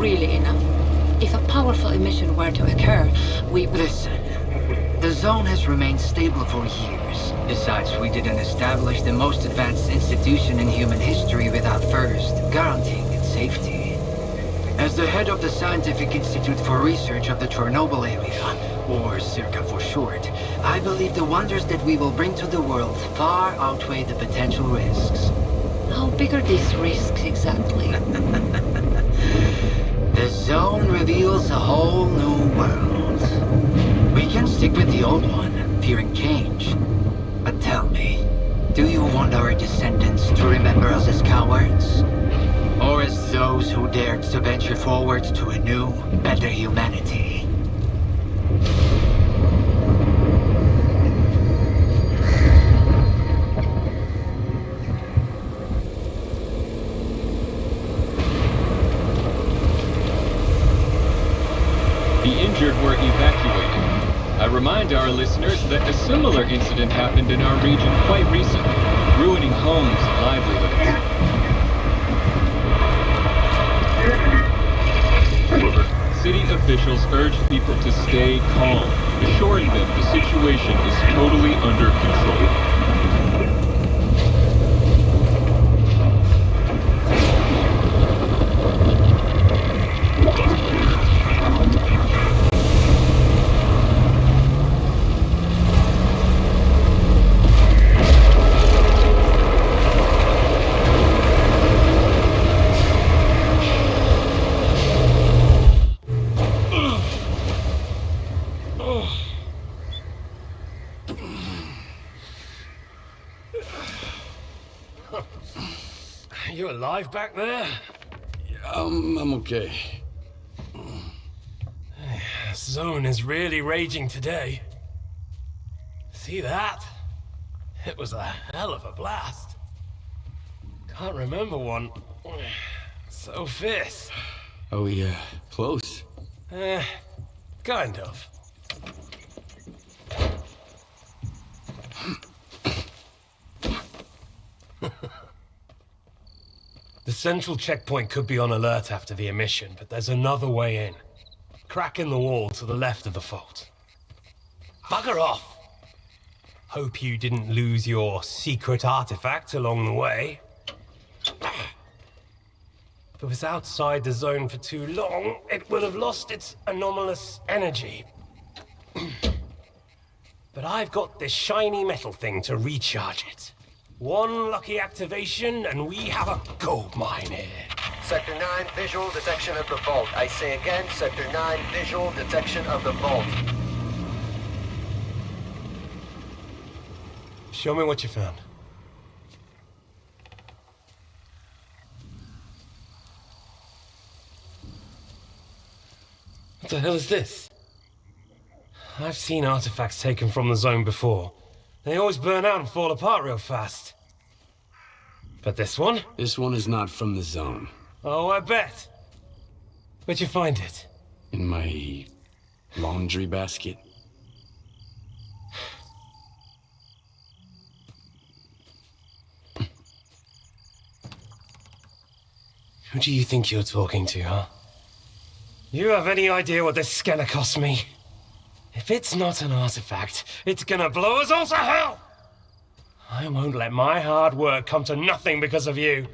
really enough. If a powerful emission were to occur, we... Listen, the zone has remained stable for years. Besides, we didn't establish the most advanced institution in human history without first guaranteeing its safety. As the head of the Scientific Institute for Research of the Chornobyl area, or CIRCA for short, I believe the wonders that we will bring to the world far outweigh the potential risks. How big are these risks exactly? The zone reveals a whole new world. We can stick with the old one, fearing change. But tell me, do you want our descendants to remember us as cowards? Or as those who dared to venture forward to a new, better humanity? The injured were evacuated. I remind our listeners that a similar incident happened in our region quite recently, ruining homes and livelihoods. City officials urged people to stay calm, assuring them the situation is totally under control. You alive back there? I'm okay. Zone is really raging today. See that? It was a hell of a blast. Can't remember one so fierce. Are we, close? Kind of. The central checkpoint could be on alert after the emission, but there's another way in. Crack in the wall to the left of the fault. Bugger off! Hope you didn't lose your secret artifact along the way. If it was outside the zone for too long, it would have lost its anomalous energy. But I've got this shiny metal thing to recharge it. One lucky activation, and we have a gold mine here. Sector 9, visual detection of the vault. I say again, Sector 9, visual detection of the vault. Show me what you found. What the hell is this? I've seen artifacts taken from the zone before. They always burn out and fall apart real fast. But this one? This one is not from the zone. Oh, I bet. Where'd you find it? In my laundry basket. Who do you think you're talking to, huh? You have any idea what this scanner cost me? If it's not an artifact, it's gonna blow us all to hell! I won't let my hard work come to nothing because of you.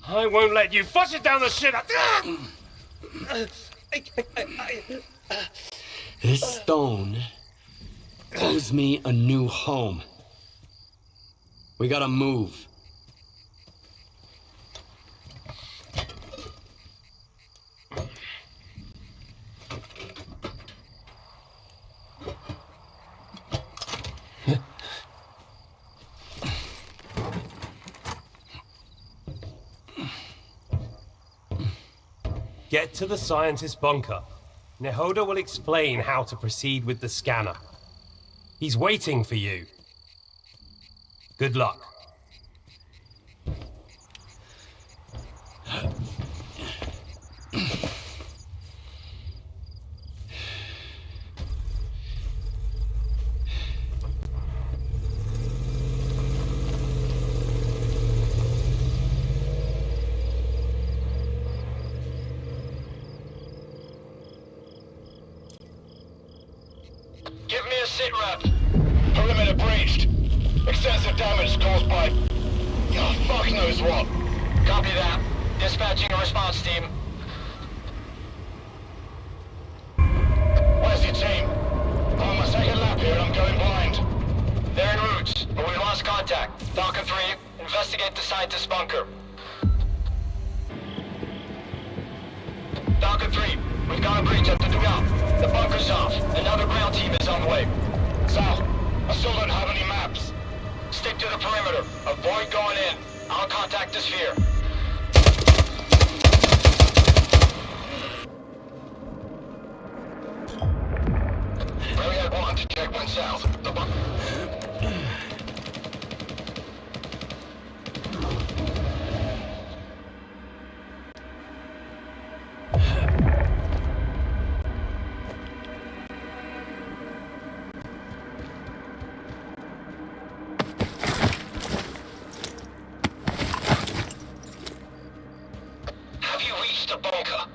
I won't let you flush it down the shit. This stone owes me a new home. We gotta move. Get to the scientist's bunker. Nehoda will explain how to proceed with the scanner. He's waiting for you. Good luck. sit rep. Perimeter breached. Extensive damage caused by... oh, fuck knows what. Copy that. Dispatching a response team. Where's your team? I'm on my second lap here and I'm going blind. They're en route, but we lost contact. Falcon 3, investigate the scientist's bunker. Falcon 3, we've got a breach at the dugout. The bunker's off. Another ground team is on the way. Sal, I still don't have any maps. Stick to the perimeter. Avoid going in. I'll contact the sphere. Rayad 1 to check 1 south. The bunker... Have you reached the bunker?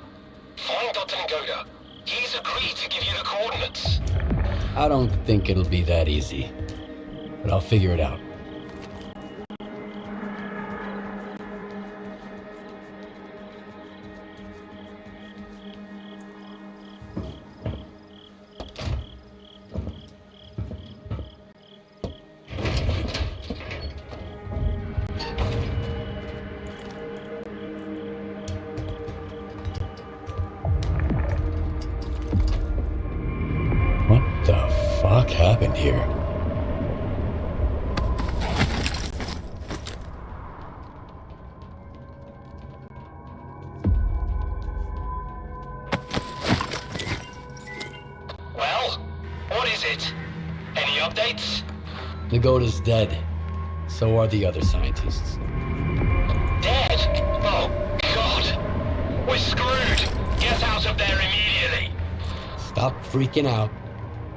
Find Dr. Ngoda. He's agreed to give you the coordinates. I don't think it'll be that easy, but I'll figure it out. What the fuck happened here? Well, what is it? Any updates? Nagoda's dead. So are the other scientists. Dead? Oh, God. We're screwed. Get out of there immediately. Stop freaking out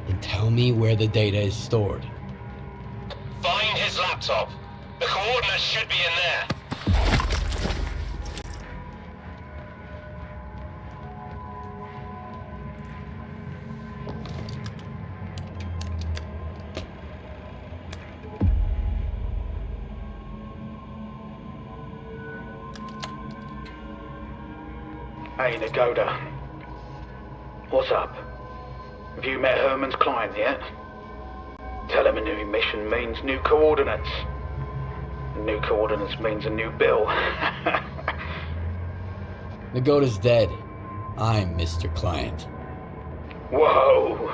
and tell me where the data is stored. Find his laptop. The coordinates should be in there. Hey, Nagoda. What's up? Have you met Herman's client yet? Tell him a new mission means new coordinates. New coordinates means a new bill. Nagoda's dead. I'm Mr. Client. Whoa!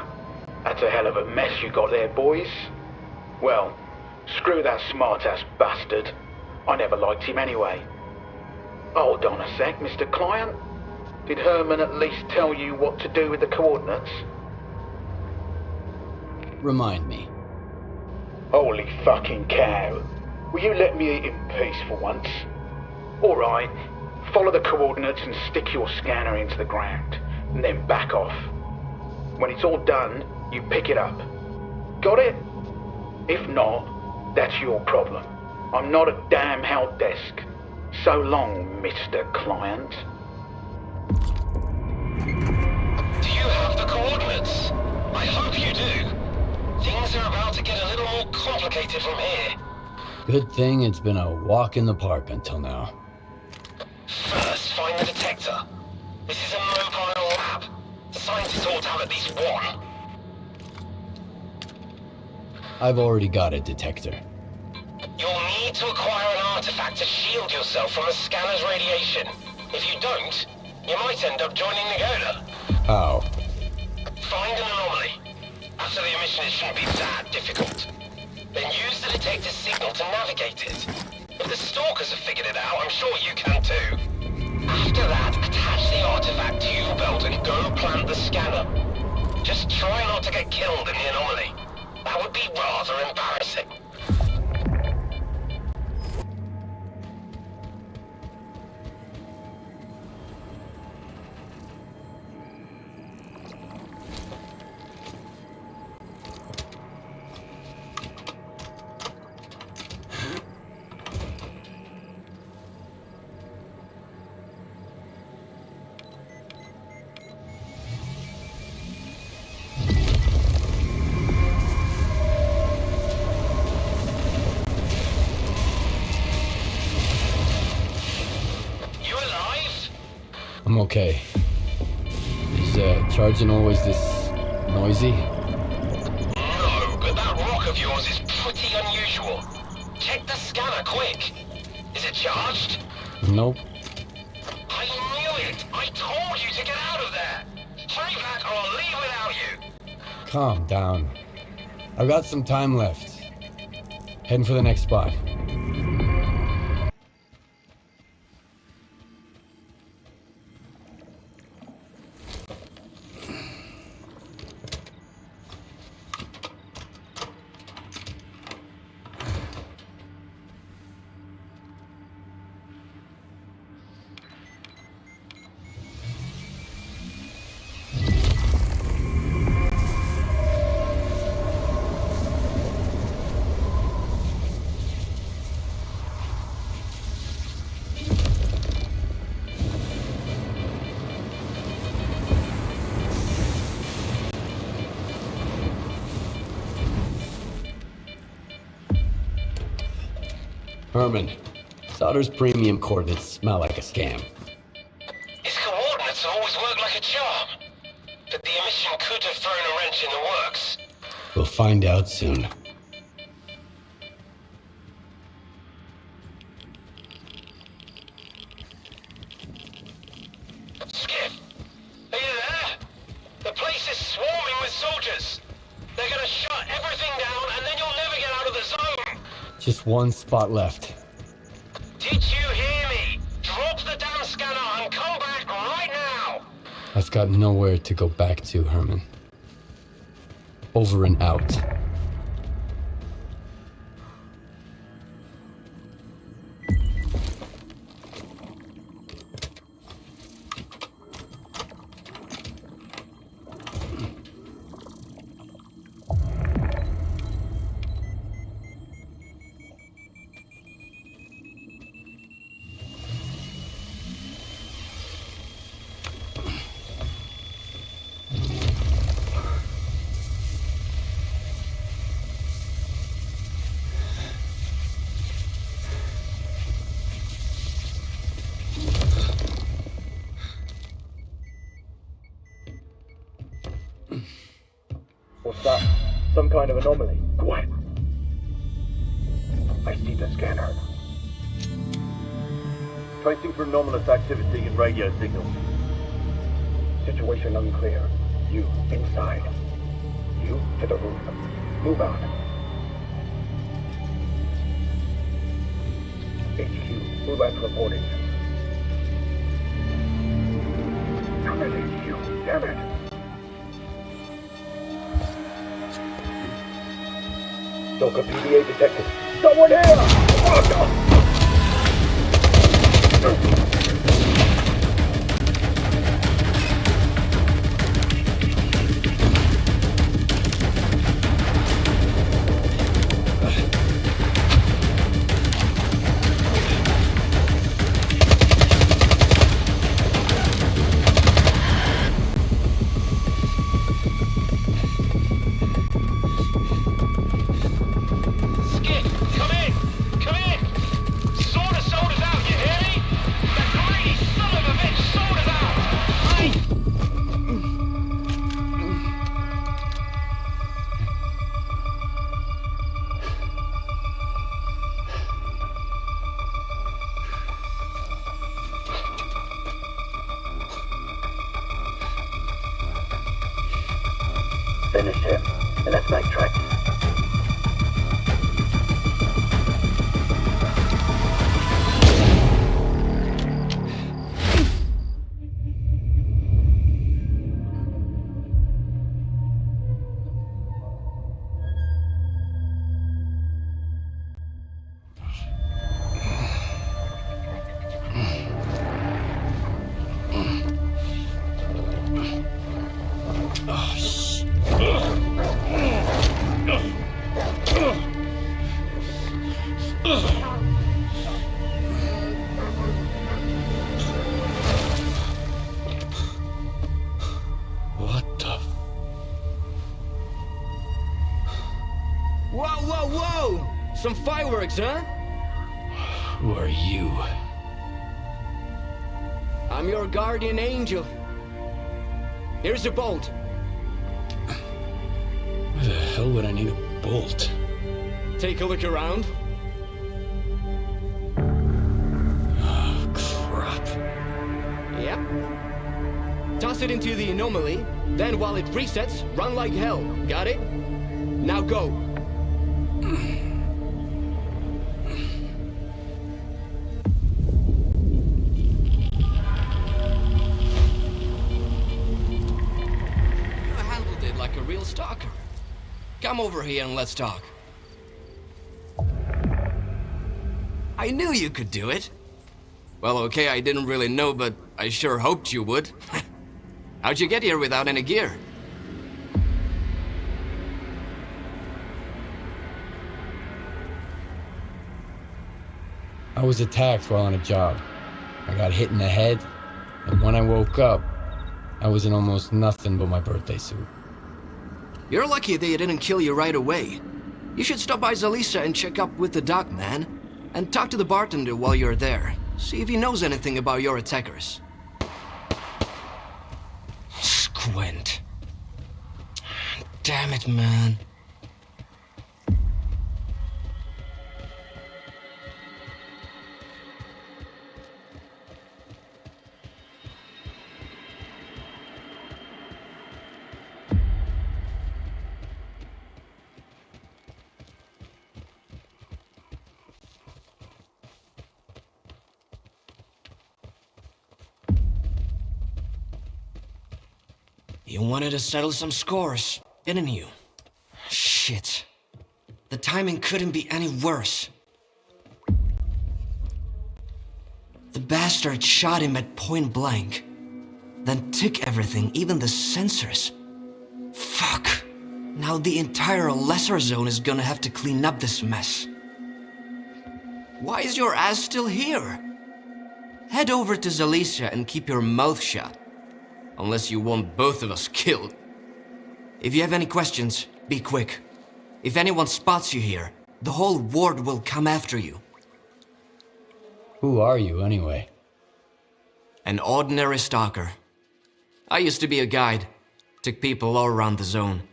That's a hell of a mess you got there, boys. Well, screw that smart-ass bastard. I never liked him anyway. Hold on a sec, Mr. Client. Did Herman at least tell you what to do with the coordinates? Remind me. Holy fucking cow. Will you let me eat in peace for once? Alright, follow the coordinates and stick your scanner into the ground, and then back off. When it's all done, you pick it up. Got it? If not, that's your problem. I'm not a damn help desk. So long, Mr. Client. Do you have the coordinates? I hope you do. Things are about to get a little more complicated from here. Good thing it's been a walk in the park until now. First, find the detector. This is a mobile lab. The scientists ought to have at least one. I've already got a detector. You'll need to acquire an artifact to shield yourself from the scanner's radiation. If you don't, you might end up joining Nagoda. How? Find an anomaly. After the emission, it shouldn't be that difficult. Then use the detector's signal to navigate it. If the stalkers have figured it out, I'm sure you can too. After that, attach the artifact to your belt and go plant the scanner. Just try not to get killed in the anomaly. That would be rather embarrassing. I'm okay. Is charging always this noisy? No, but that rock of yours is pretty unusual. Check the scanner, quick. Is it charged? Nope. I knew it! I told you to get out of there! Hurry back or I'll leave without you! Calm down. I've got some time left. Heading for the next spot. Herman, Solder's premium coordinates smell like a scam. His coordinates have always worked like a charm. But the emission could have thrown a wrench in the works. We'll find out soon. Skip, are you there? The place is swarming with soldiers. They're gonna shut everything down and then you'll never get out of the zone. Just one spot left. Did you hear me? Drop the damn scanner and come back right now! I've got nowhere to go back to, Herman. Over and out. What's that? Some kind of anomaly. Quiet. I see the scanner. Tracing for anomalous activity in radio signals. Situation unclear. You, inside. You, to the roof. Move out. HQ, move out reporting. Come in, HQ. Damn it. S.T.A.L.K.E.R PDA detected. Someone here! Oh, no! Finish him, and let's backtrack. What the? Whoa, whoa, whoa! Some fireworks, huh? Who are you? I'm your guardian angel. Here's a bolt. Why the hell would I need a bolt? Take a look around. Oh, crap. Yep. Toss it into the anomaly, then while it resets, run like hell. Got it? Now go. You handled it like a real stalker. Come over here and let's talk. I knew you could do it. Well, okay, I didn't really know, but I sure hoped you would. How'd you get here without any gear? I was attacked while on a job. I got hit in the head, and when I woke up, I was in almost nothing but my birthday suit. You're lucky they didn't kill you right away. You should stop by Zalisa and check up with the doc, man. And talk to the bartender while you're there. See if he knows anything about your attackers. Squint. Damn it, man. You wanted to settle some scores, didn't you? Shit. The timing couldn't be any worse. The bastard shot him at point blank. Then took everything, even the sensors. Fuck. Now the entire lesser zone is gonna have to clean up this mess. Why is your ass still here? Head over to Zalicia and keep your mouth shut. Unless you want both of us killed. If you have any questions, be quick. If anyone spots you here, the whole ward will come after you. Who are you, anyway? An ordinary stalker. I used to be a guide. Took people all around the zone.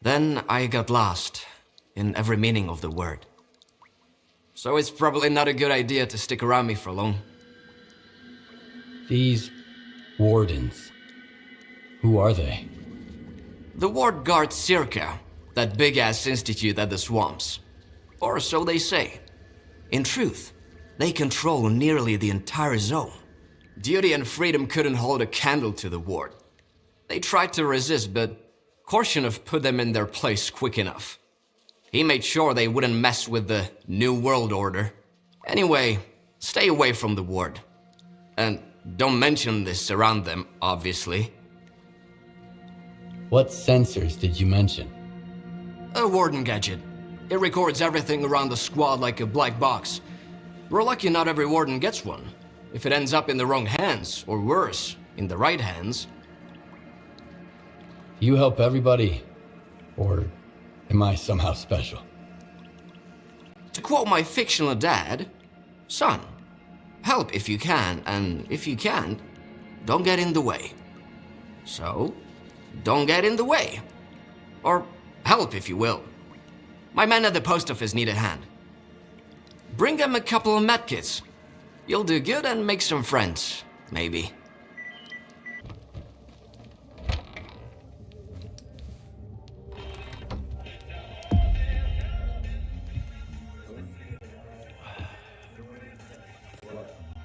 Then I got lost, in every meaning of the word. So it's probably not a good idea to stick around me for long. These wardens. Who are they? The ward guards S.T.A.L.K.E.R, that big-ass institute at the swamps. Or so they say. In truth, they control nearly the entire zone. Duty and Freedom couldn't hold a candle to the ward. They tried to resist, but Korshunov put them in their place quick enough. He made sure they wouldn't mess with the New World Order. Anyway, stay away from the ward. And don't mention this around them, obviously. What sensors did you mention? A warden gadget. It records everything around the squad like a black box. We're lucky not every warden gets one. If it ends up in the wrong hands, or worse, in the right hands. Do you help everybody? Or am I somehow special? To quote my fictional dad, son, help if you can, and if you can't, don't get in the way. So, don't get in the way. Or help if you will. My men at the post office need a hand. Bring them a couple of medkits. You'll do good and make some friends, maybe.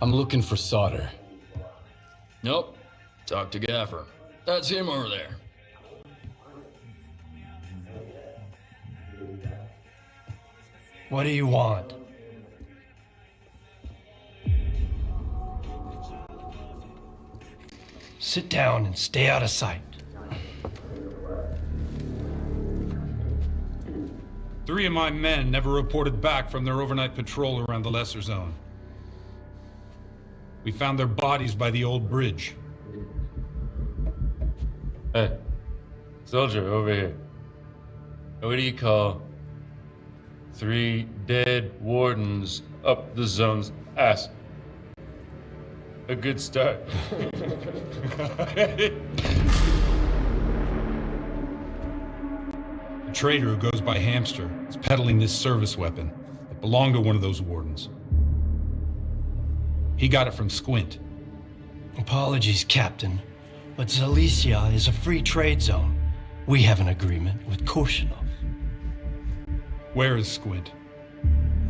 I'm looking for Solder. Nope. Talk to Gaffer. That's him over there. What do you want? Sit down and stay out of sight. 3 of my men never reported back from their overnight patrol around the Lesser Zone. We found their bodies by the old bridge. Hey, soldier, over here. What do you call 3 dead wardens up the zone's ass? A good start. A trader who goes by Hamster is peddling this service weapon that belonged to one of those wardens. He got it from Squint. Apologies, Captain, but S.T.A.L.K.E.R is a free trade zone. We have an agreement with Chornobyl. Where is Squint?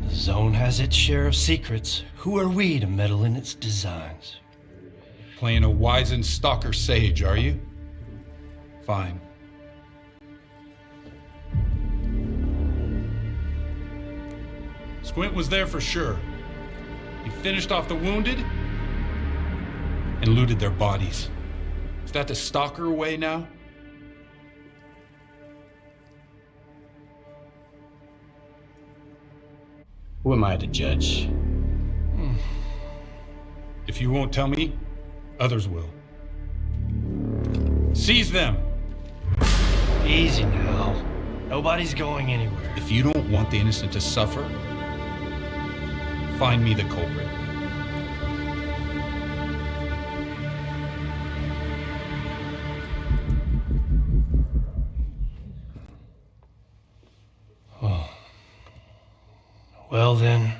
The zone has its share of secrets. Who are we to meddle in its designs? Playing a wizened stalker sage, are you? Fine. Squint was there for sure. He finished off the wounded and looted their bodies. Is that the stalker way now? Who am I to judge? If you won't tell me, others will. Seize them! Easy now. Nobody's going anywhere. If you don't want the innocent to suffer, find me the culprit. Oh. Well then,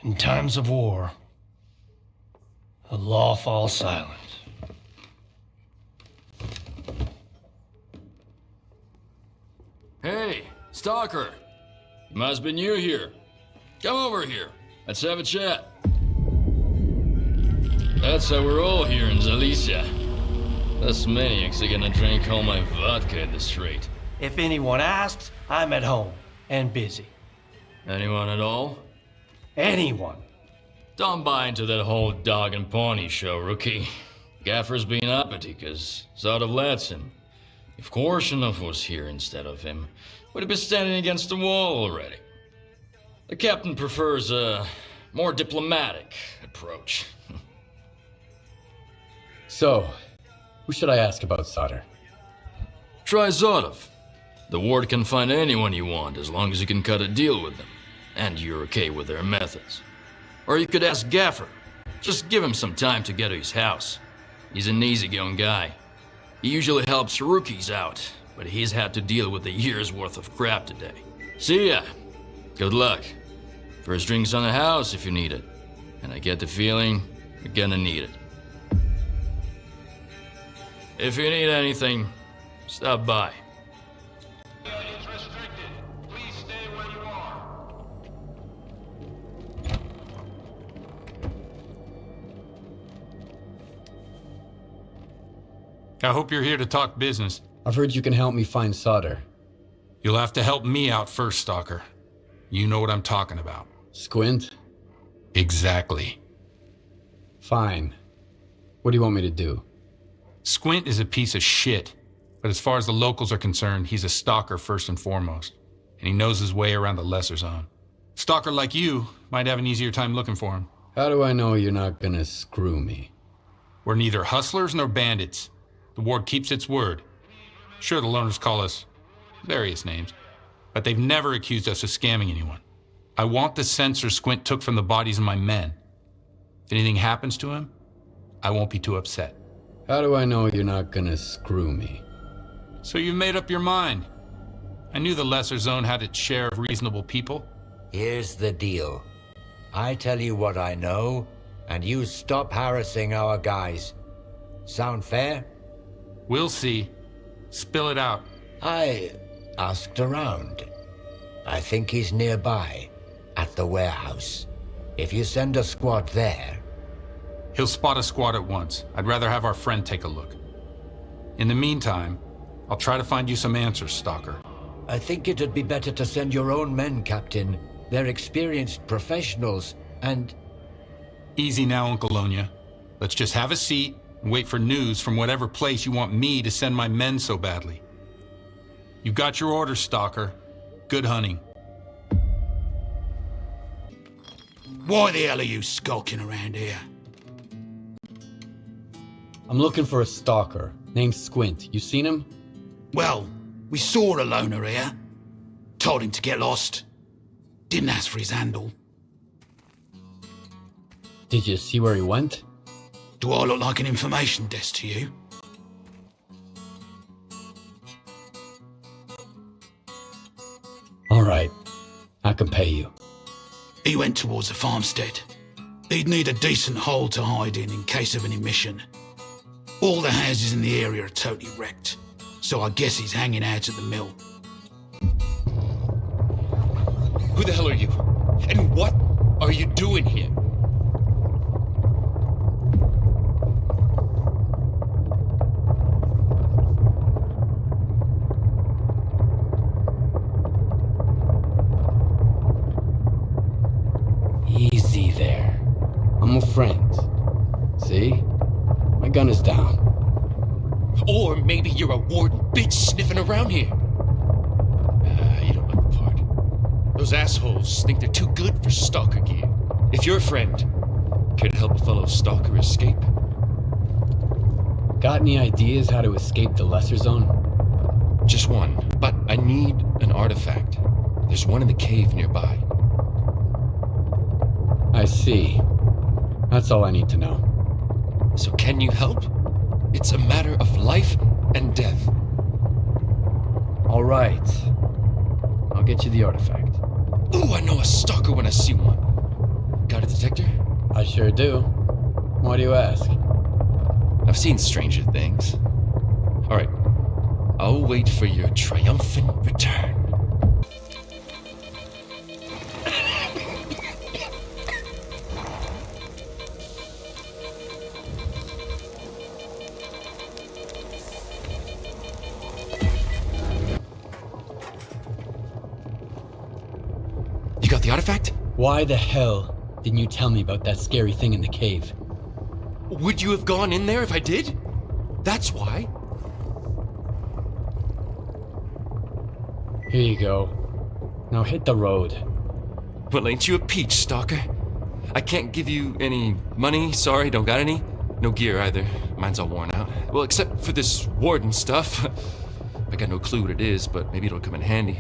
in times of war, the law falls silent. Hey, Stalker! Must be new here. Come over here. Let's have a chat. That's how we're all here in Zalicia. Those maniacs are gonna drink all my vodka in the street. If anyone asks, I'm at home and busy. Anyone at all? Anyone. Don't buy into that whole dog and pony show, rookie. Gaffer's been uppity, cause sort of lets him. If Korshunov was here instead of him, would he be standing against the wall already? The captain prefers a more diplomatic approach. So, who should I ask about Solder? Try Zotov. The ward can find anyone you want as long as you can cut a deal with them, and you're okay with their methods. Or you could ask Gaffer. Just give him some time to get to his house. He's an easygoing guy. He usually helps rookies out, but he's had to deal with a year's worth of crap today. See ya. Good luck. First drinks on the house if you need it. And I get the feeling you're gonna need it. If you need anything, stop by. It's restricted. Please stay where you are. I hope you're here to talk business. I've heard you can help me find Solder. You'll have to help me out first, Stalker. You know what I'm talking about. Squint? Exactly. Fine. What do you want me to do? Squint is a piece of shit, but as far as the locals are concerned, he's a stalker first and foremost, and he knows his way around the lesser zone. Stalker like you might have an easier time looking for him. How do I know you're not gonna screw me? We're neither hustlers nor bandits. The ward keeps its word. Sure, the loners call us various names, but they've never accused us of scamming anyone. I want the sensor Squint took from the bodies of my men. If anything happens to him, I won't be too upset. How do I know you're not gonna screw me? So you've made up your mind. I knew the lesser zone had its share of reasonable people. Here's the deal. I tell you what I know, and you stop harassing our guys. Sound fair? We'll see. Spill it out. I asked around. I think he's nearby, at the warehouse. If you send a squad there... He'll spot a squad at once. I'd rather have our friend take a look. In the meantime, I'll try to find you some answers, Stalker. I think it'd be better to send your own men, Captain. They're experienced professionals, and... Easy now, Uncle Lonya. Let's just have a seat and wait for news from whatever place you want me to send my men so badly. You've got your orders, Stalker. Good hunting. Why the hell are you skulking around here? I'm looking for a stalker, named Squint. You seen him? Well, we saw a loner here. Told him to get lost. Didn't ask for his handle. Did you see where he went? Do I look like an information desk to you? All right, I can pay you. He went towards the farmstead. He'd need a decent hole to hide in case of an emission. All the houses in the area are totally wrecked, so I guess he's hanging out at the mill. Who the hell are you? And what are you doing here? Easy there. I'm a friend. See? My gun is down. Or maybe you're a warden bitch sniffing around here. You don't look the part. Those assholes think they're too good for stalker gear. If you're a friend, care to help a fellow stalker escape? Got any ideas how to escape the lesser zone? Just one, but I need an artifact. There's one in the cave nearby. I see. That's all I need to know. So can you help? It's a matter of life and death. All right. I'll get you the artifact. Ooh, I know a stalker when I see one. Got a detector? I sure do. Why do you ask? I've seen stranger things. All right. I'll wait for your triumphant return. You got the artifact? Why the hell didn't you tell me about that scary thing in the cave? Would you have gone in there if I did? That's why. Here you go. Now hit the road. Well, ain't you a peach, stalker? I can't give you any money, sorry, don't got any. No gear either, mine's all worn out. Well, except for this warden stuff. I got no clue what it is, but maybe it'll come in handy.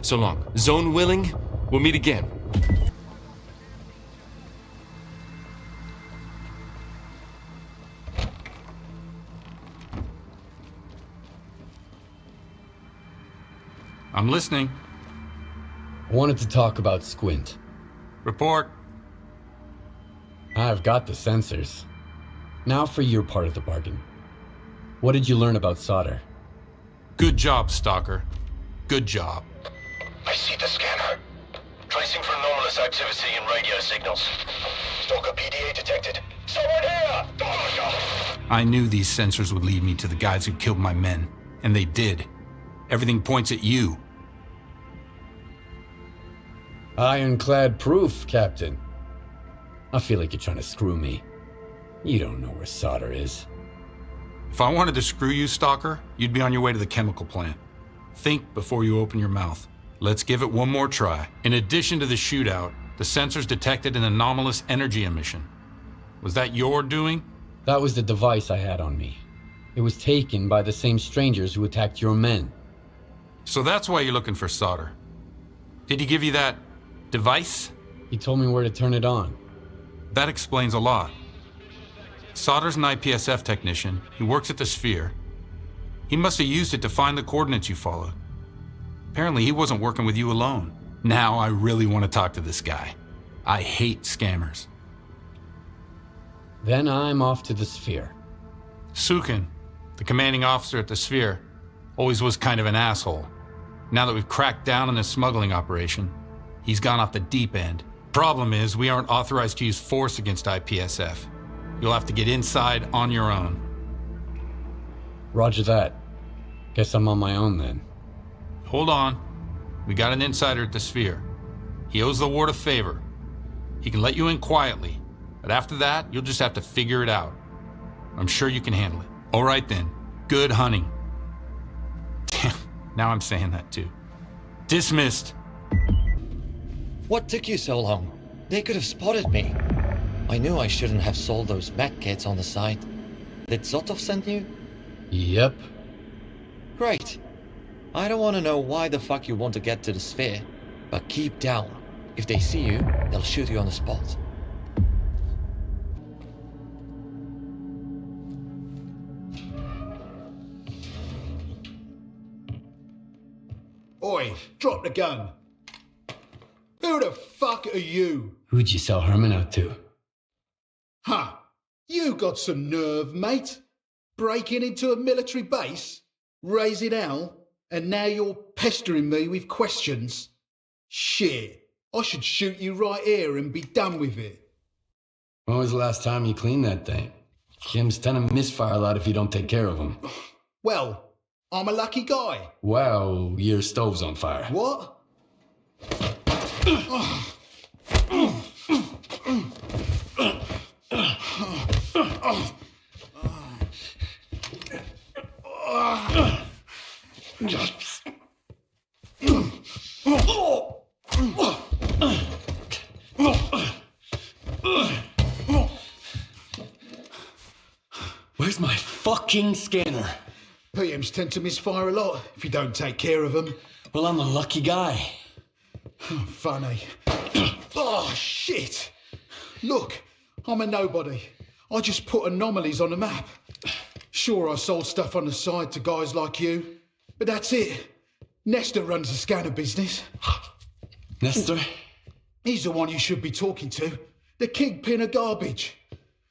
So long. Zone willing, we'll meet again. I'm listening. I wanted to talk about Squint. Report. I've got the sensors. Now for your part of the bargain. What did you learn about solder? Good job, Stalker. Good job. I see the scanner. Tracing for anomalous activity in radio signals. Stalker PDA detected. Someone here! I knew these sensors would lead me to the guys who killed my men, and they did. Everything points at you. Ironclad proof, Captain. I feel like you're trying to screw me. You don't know where solder is. If I wanted to screw you, Stalker, you'd be on your way to the chemical plant. Think before you open your mouth. Let's give it one more try. In addition to the shootout, the sensors detected an anomalous energy emission. Was that your doing? That was the device I had on me. It was taken by the same strangers who attacked your men. So that's why you're looking for solder. Did he give you that device? He told me where to turn it on. That explains a lot. Solder's an IPSF technician. He works at the S.T.A.L.K.E.R. He must have used it to find the coordinates you followed. Apparently he wasn't working with you alone. Now I really want to talk to this guy. I hate scammers. Then I'm off to the S.T.A.L.K.E.R. Sukin, the commanding officer at the S.T.A.L.K.E.R., always was kind of an asshole. Now that we've cracked down on this smuggling operation, he's gone off the deep end. Problem is, we aren't authorized to use force against IPSF. You'll have to get inside on your own. Roger that. Guess I'm on my own then. Hold on. We got an insider at the S.T.A.L.K.E.R. He owes the ward a favor. He can let you in quietly, but after that, you'll just have to figure it out. I'm sure you can handle it. All right then. Good hunting. Damn, now I'm saying that too. Dismissed. What took you so long? They could have spotted me. I knew I shouldn't have sold those mech kits on the side. Did Zotov send you? Yep. Great. I don't want to know why the fuck you want to get to the sphere, but keep down. If they see you, they'll shoot you on the spot. Oi, drop the gun. Who the fuck are you? Who'd you sell Herman out to? Huh. You got some nerve, mate. Breaking into a military base, raising hell, and now you're pestering me with questions. Shit, I should shoot you right here and be done with it. When was the last time you cleaned that thing? Jim's tend to misfire a lot if you don't take care of him. Well, I'm a lucky guy. Well, your stove's on fire. What? Where's my fucking scanner? PMs tend to misfire a lot if you don't take care of them. Well, I'm a lucky guy. Funny. Oh, shit. Look, I'm a nobody. I just put anomalies on the map. Sure, I sold stuff on the side to guys like you, but that's it. Nestor runs the scanner business. Nestor? He's the one you should be talking to. The kingpin of garbage.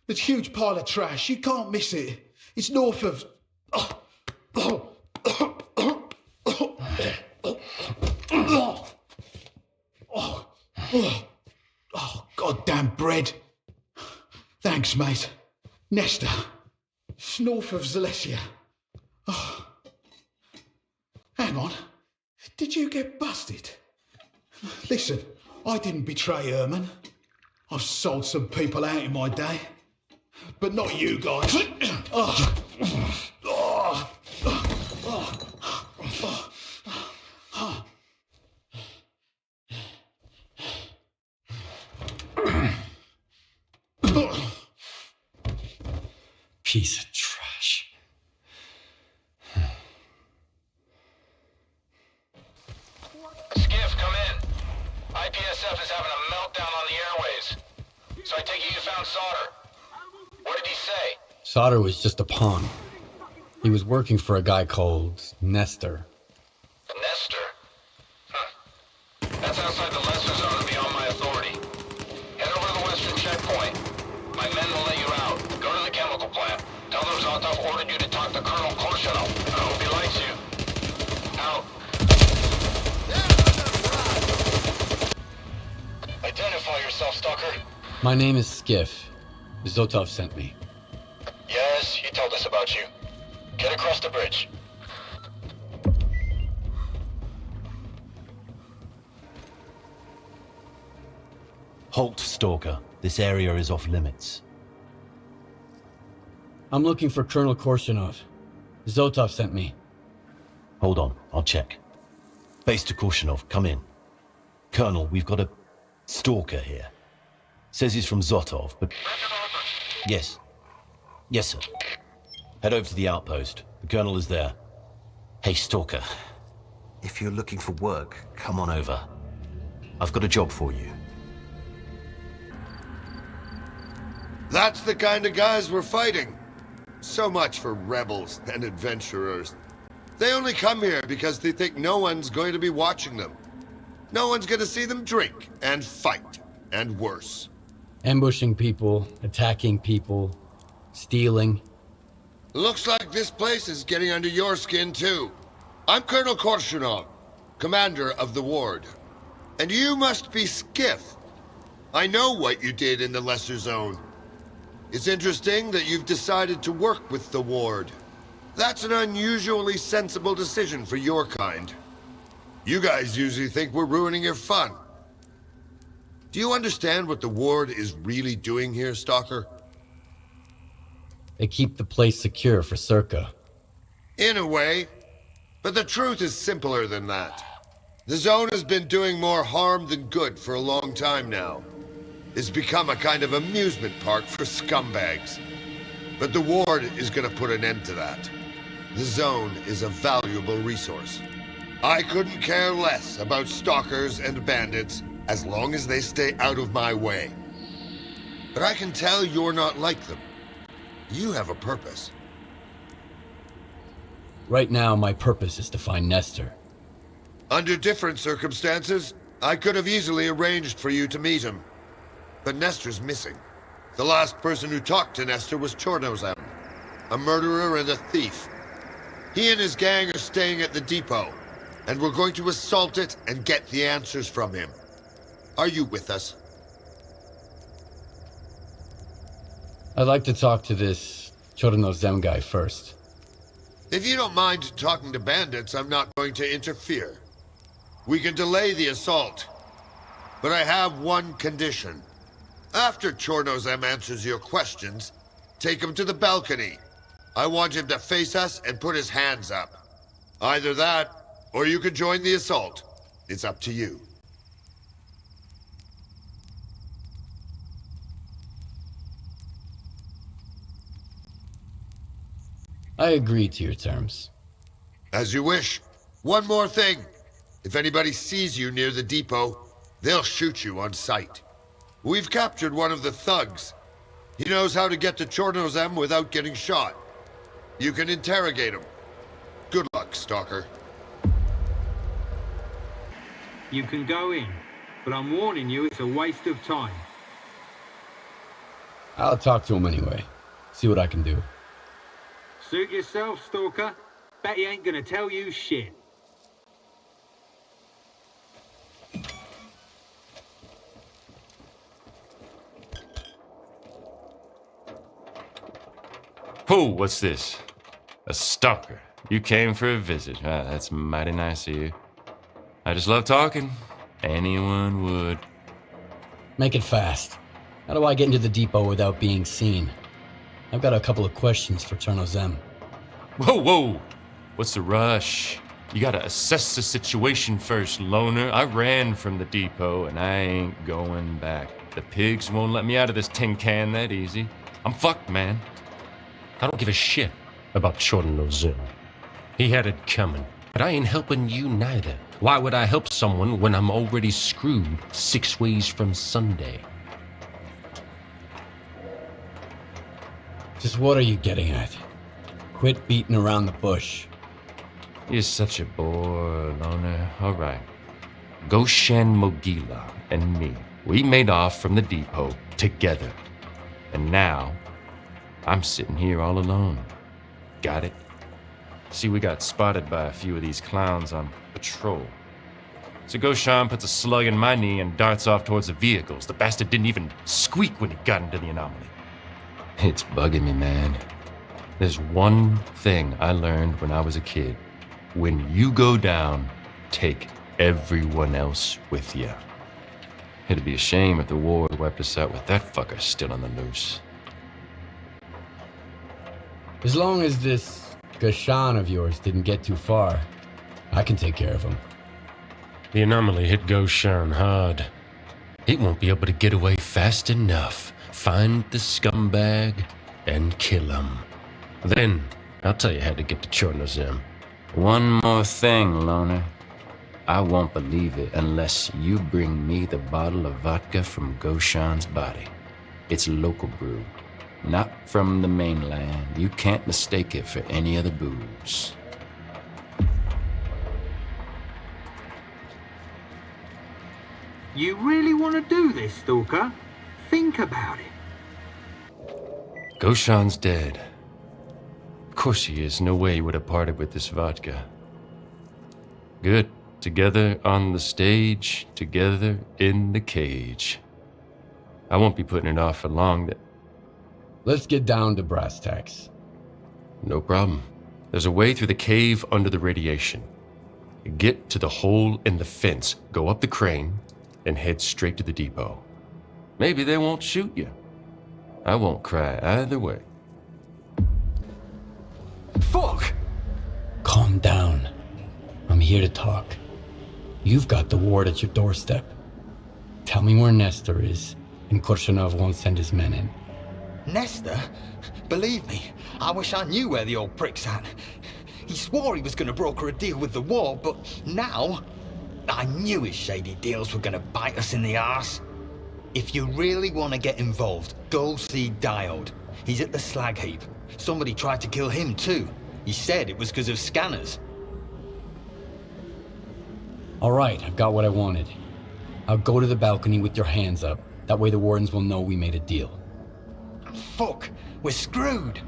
There's a huge pile of trash. You can't miss it. It's north of... Oh, goddamn bread. Thanks, mate. Nestor. It's north of Zalesia. Oh. Hang on. Did you get busted? Listen, I didn't betray Herman. I've sold some people out in my day. But not you guys. Oh. Oh. Oh. Oh. Piece of trash. Skiff, come in. IPSF is having a meltdown on the airways. So I take it you found Sauter. What did he say? Sauter was just a pawn. He was working for a guy called Nestor. Nestor? That's outside the lesser zone and beyond my authority. Head over to the western checkpoint. My men will let you out. Go to the chemical plant. Tell them Zotov ordered you to talk to Colonel Korshunov. I hope he likes you. Out. Identify yourself, Stalker. My name is Skiff. Zotov sent me. Yes, he told us about you. Get across the bridge. Halt, Stalker. This area is off limits. I'm looking for Colonel Korshunov. Zotov sent me. Hold on, I'll check. Base to Korshunov, come in. Colonel, we've got a stalker here. Says he's from Zotov, but... Yes. Yes, sir. Head over to the outpost. The Colonel is there. Hey, Stalker. If you're looking for work, come on over. I've got a job for you. That's the kind of guys we're fighting. So much for rebels and adventurers. They only come here because they think no one's going to be watching them. No one's going to see them drink and fight, and worse. Ambushing people, attacking people, stealing. Looks like this place is getting under your skin too. I'm Colonel Korshunov, commander of the ward. And you must be Skiff. I know what you did in the Lesser Zone. It's interesting that you've decided to work with the ward. That's an unusually sensible decision for your kind. You guys usually think we're ruining your fun. Do you understand what the ward is really doing here, Stalker? They keep the place secure for S.T.A.L.K.E.R. In a way. But the truth is simpler than that. The zone has been doing more harm than good for a long time now. It's become a kind of amusement park for scumbags. But the ward is gonna put an end to that. The zone is a valuable resource. I couldn't care less about stalkers and bandits as long as they stay out of my way. But I can tell you're not like them. You have a purpose. Right now, my purpose is to find Nestor. Under different circumstances, I could have easily arranged for you to meet him. But Nestor's missing. The last person who talked to Nestor was Chornobyl, a murderer and a thief. He and his gang are staying at the depot, and we're going to assault it and get the answers from him. Are you with us? I'd like to talk to this Chornobyl guy first. If you don't mind talking to bandits, I'm not going to interfere. We can delay the assault. But I have one condition. After Chornobyl answers your questions, take him to the balcony. I want him to face us and put his hands up. Either that, or you can join the assault. It's up to you. I agree to your terms. As you wish. One more thing. If anybody sees you near the depot, they'll shoot you on sight. We've captured one of the thugs. He knows how to get to Chornobyl without getting shot. You can interrogate him. Good luck, Stalker. You can go in, but I'm warning you it's a waste of time. I'll talk to him anyway. See what I can do. Suit yourself, Stalker. Bet he ain't gonna tell you shit. Who? What's this? A stalker. You came for a visit. Ah, that's mighty nice of you. I just love talking. Anyone would. Make it fast. How do I get into the depot without being seen? I've got a couple of questions for Chornobyl. Whoa, whoa! What's the rush? You gotta assess the situation first, loner. I ran from the depot and I ain't going back. The pigs won't let me out of this tin can that easy. I'm fucked, man. I don't give a shit about Chornobyl. He had it coming, but I ain't helping you neither. Why would I help someone when I'm already screwed 6 ways from Sunday? Just what are you getting at? Quit beating around the bush. You're such a bore, loner. All right. Goshen Mogila and me, we made off from the depot together. And now, I'm sitting here all alone. Got it? See, we got spotted by a few of these clowns on patrol. So Goshen puts a slug in my knee and darts off towards the vehicles. The bastard didn't even squeak when he got into the anomaly. It's bugging me, man. There's one thing I learned when I was a kid. When you go down, take everyone else with you. It'd be a shame if the war wiped us out with that fucker still on the loose. As long as this Goshen of yours didn't get too far, I can take care of him. The anomaly hit Goshen hard. It won't be able to get away fast enough. Find the scumbag and kill him. Then, I'll tell you how to get to Chornobyl. One more thing, loner. I won't believe it unless you bring me the bottle of vodka from Goshen's body. It's local brew, not from the mainland. You can't mistake it for any other booze. You really want to do this, Stalker? Think about it. Goshen's dead. Of course he is. No way he would have parted with this vodka. Good. Together on the stage, together in the cage. I won't be putting it off for long. Let's get down to brass tacks. No problem. There's a way through the cave under the radiation. Get to the hole in the fence, go up the crane, and head straight to the depot. Maybe they won't shoot you. I won't cry either way. Fuck! Calm down. I'm here to talk. You've got the ward at your doorstep. Tell me where Nestor is, and Korshunov won't send his men in. Nestor? Believe me, I wish I knew where the old prick's at. He swore he was going to broker a deal with the war, but now... I knew his shady deals were going to bite us in the arse. If you really want to get involved, go see Diode. He's at the slag heap. Somebody tried to kill him too. He said it was because of scanners. All right, I've got what I wanted. I'll go to the balcony with your hands up. That way the wardens will know we made a deal. Fuck, we're screwed.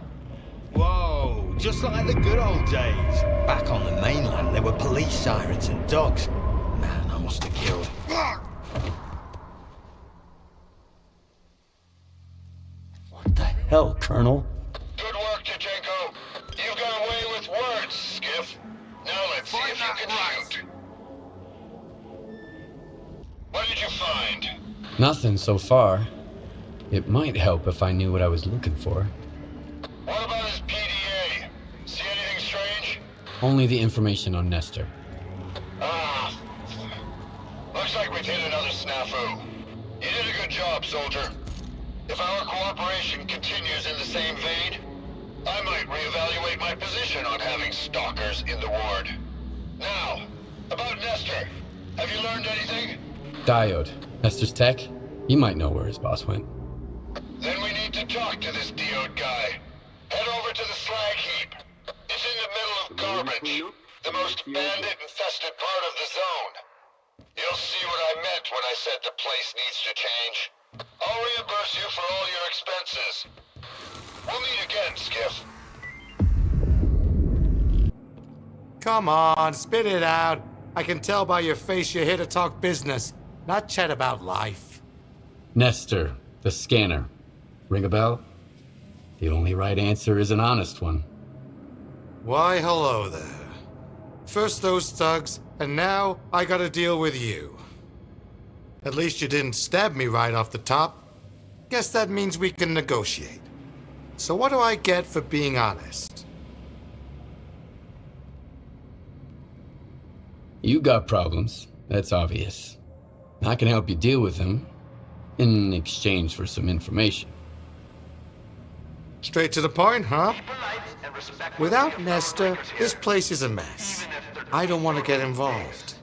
Whoa, just like the good old days. Back on the mainland, there were police sirens and dogs. Man, I must have killed. What the hell, Colonel? Good work, Tachenko. You've got away with words, Skiff. Now let's see if you can shoot. What did you find? Nothing so far. It might help if I knew what I was looking for. What about his PDA? See anything strange? Only the information on Nestor. Ah. Looks like we've hit another snafu. You did a good job, soldier. If our cooperation continues in the same vein, I might reevaluate my position on having stalkers in the ward. Now, about Nestor. Have you learned anything? Diode. Nestor's tech? He might know where his boss went. Then we need to talk to this Diode guy. Head over to the slag heap. It's in the middle of garbage. The most bandit-infested part of the zone. You'll see what I meant when I said the place needs to change. I'll reimburse you for all your expenses. We'll meet again, Skiff. Come on, spit it out. I can tell by your face you're here to talk business, not chat about life. Nestor, the scanner. Ring a bell? The only right answer is an honest one. Why, hello there. First those thugs, and now I gotta deal with you. At least you didn't stab me right off the top. Guess that means we can negotiate. So what do I get for being honest? You got problems, that's obvious. I can help you deal with them, in exchange for some information. Straight to the point, huh? Without Nestor, this place is a mess. I don't want to get involved.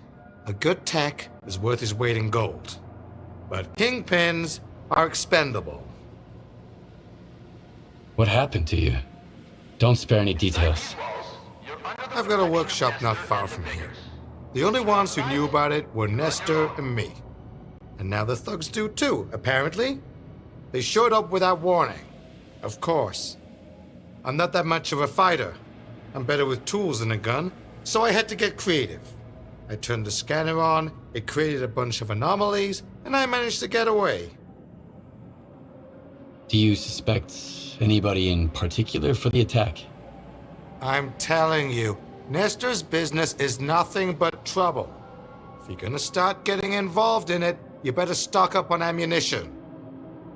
A good tech is worth his weight in gold. But kingpins are expendable. What happened to you? Don't spare any details. I've got a workshop not far from here. The only ones who knew about it were Nestor and me. And now the thugs do too, apparently. They showed up without warning. Of course. I'm not that much of a fighter. I'm better with tools than a gun, so I had to get creative. I turned the scanner on, it created a bunch of anomalies, and I managed to get away. Do you suspect anybody in particular for the attack? I'm telling you, Nestor's business is nothing but trouble. If you're gonna start getting involved in it, you better stock up on ammunition.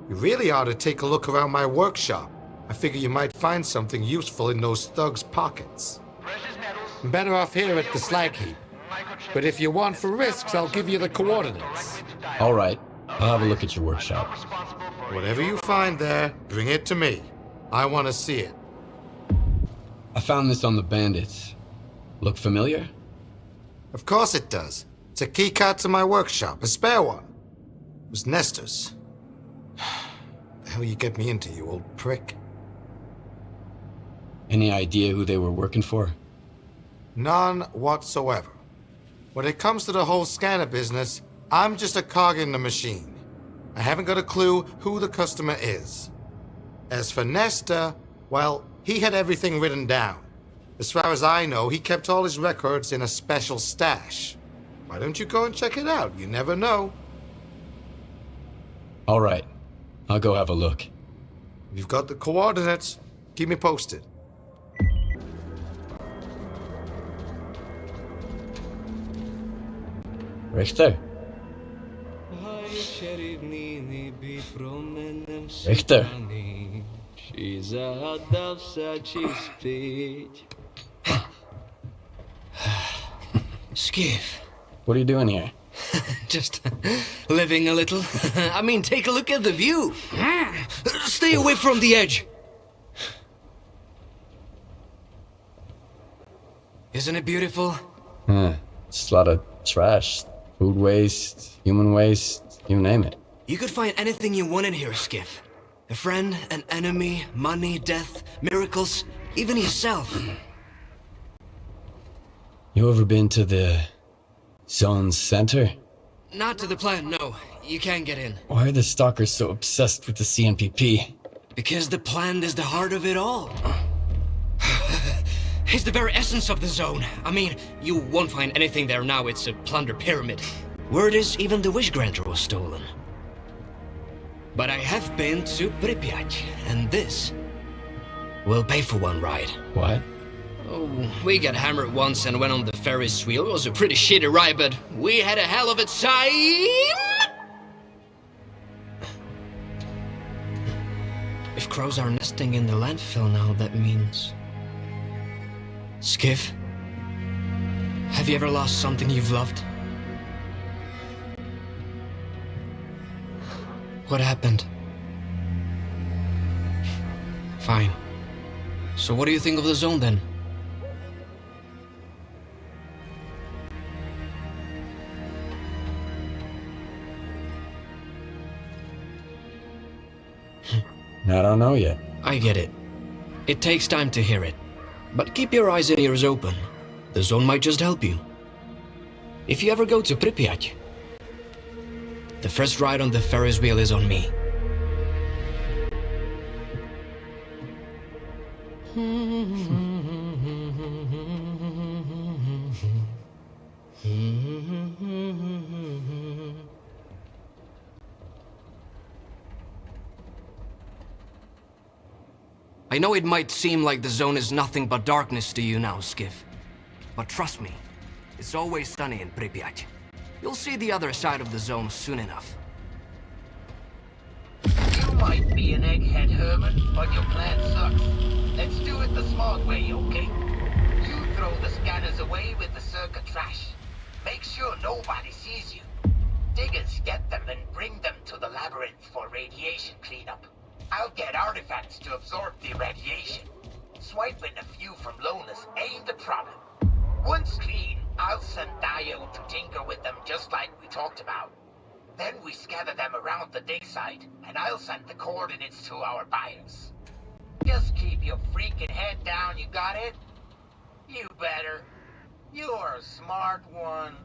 You really ought to take a look around my workshop. I figure you might find something useful in those thugs' pockets. I'm better off here at the slag heap. But if you want for risks, I'll give you the coordinates. All right, I'll have a look at your workshop. Whatever you find there, bring it to me. I want to see it. I found this on the bandits. Look familiar? Of course it does. It's a keycard to my workshop, a spare one. It was Nestor's. The hell you get me into, you old prick? Any idea who they were working for? None whatsoever. When it comes to the whole scanner business, I'm just a cog in the machine. I haven't got a clue who the customer is. As for Nestor, well, he had everything written down. As far as I know, he kept all his records in a special stash. Why don't you go and check it out? You never know. All right, I'll go have a look. You've got the coordinates. Keep me posted. Richter? Richter? Skiff. What are you doing here? Just living a little. I mean, take a look at the view. Stay away from the edge. Isn't it beautiful? Just a lot of trash. Food waste, human waste, you name it. You could find anything you want in here, Skiff. A friend, an enemy, money, death, miracles, even yourself. You ever been to the Zone's center? Not to the plant, no. You can't get in. Why are the stalkers so obsessed with the CNPP? Because the plant is the heart of it all. It's the very essence of the zone. I mean, you won't find anything there now. It's a plunder pyramid. Word is even the wish granter was stolen. But I have been to Pripyat, and this will pay for one ride. What? Oh, we got hammered once and went on the Ferris wheel. It was a pretty shitty ride, but we had a hell of a time! If crows are nesting in the landfill now, that means... Skiff? Have you ever lost something you've loved? What happened? Fine. So what do you think of the zone then? I don't know yet. I get it. It takes time to hear it. But keep your eyes and ears open. The zone might just help you. If you ever go to Pripyat, the first ride on the Ferris wheel is on me. I know it might seem like the zone is nothing but darkness to you now, Skiff. But trust me, it's always sunny in Pripyat. You'll see the other side of the zone soon enough. You might be an egghead, Herman, but your plan sucks. Let's do it the smart way, okay? You throw the scanners away with the circuit trash. Make sure nobody sees you. Diggers get them and bring them to the labyrinth for radiation cleanup. I'll get artifacts to absorb the radiation. Swiping a few from Lonus ain't the problem. Once clean, I'll send Dio to tinker with them just like we talked about. Then we scatter them around the dig site, and I'll send the coordinates to our buyers. Just keep your freaking head down, you got it? You better. You're a smart one.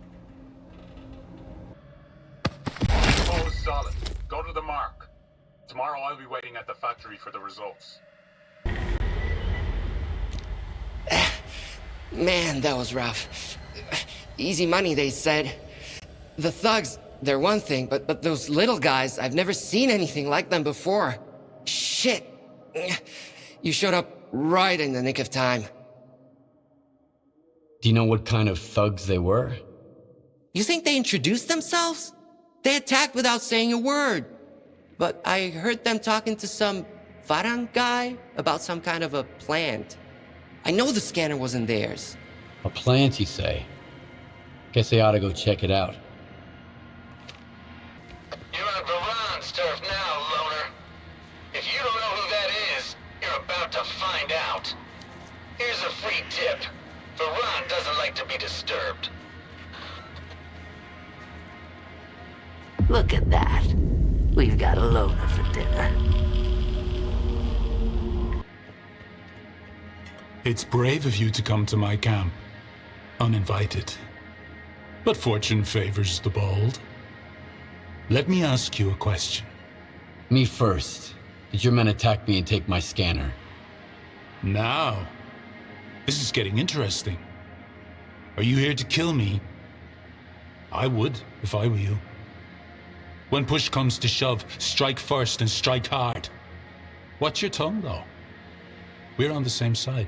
All solid. Go to the mark. Tomorrow I'll be waiting at the factory for the results. Man, that was rough. Easy money, they said. The thugs, they're one thing, but those little guys, I've never seen anything like them before. Shit. You showed up right in the nick of time. Do you know what kind of thugs they were? You think they introduced themselves? They attacked without saying a word. But I heard them talking to some Varang guy about some kind of a plant. I know the scanner wasn't theirs. A plant, you say? Guess I ought to go check it out. You're on Varan's turf now, loner. If you don't know who that is, you're about to find out. Here's a free tip. Varan doesn't like to be disturbed. Look at that. We've got a loner for dinner. It's brave of you to come to my camp, uninvited. But fortune favors the bold. Let me ask you a question. Me first. Did your men attack me and take my scanner? Now, this is getting interesting. Are you here to kill me? I would, if I were you. When push comes to shove, strike first and strike hard. Watch your tongue, though. We're on the same side.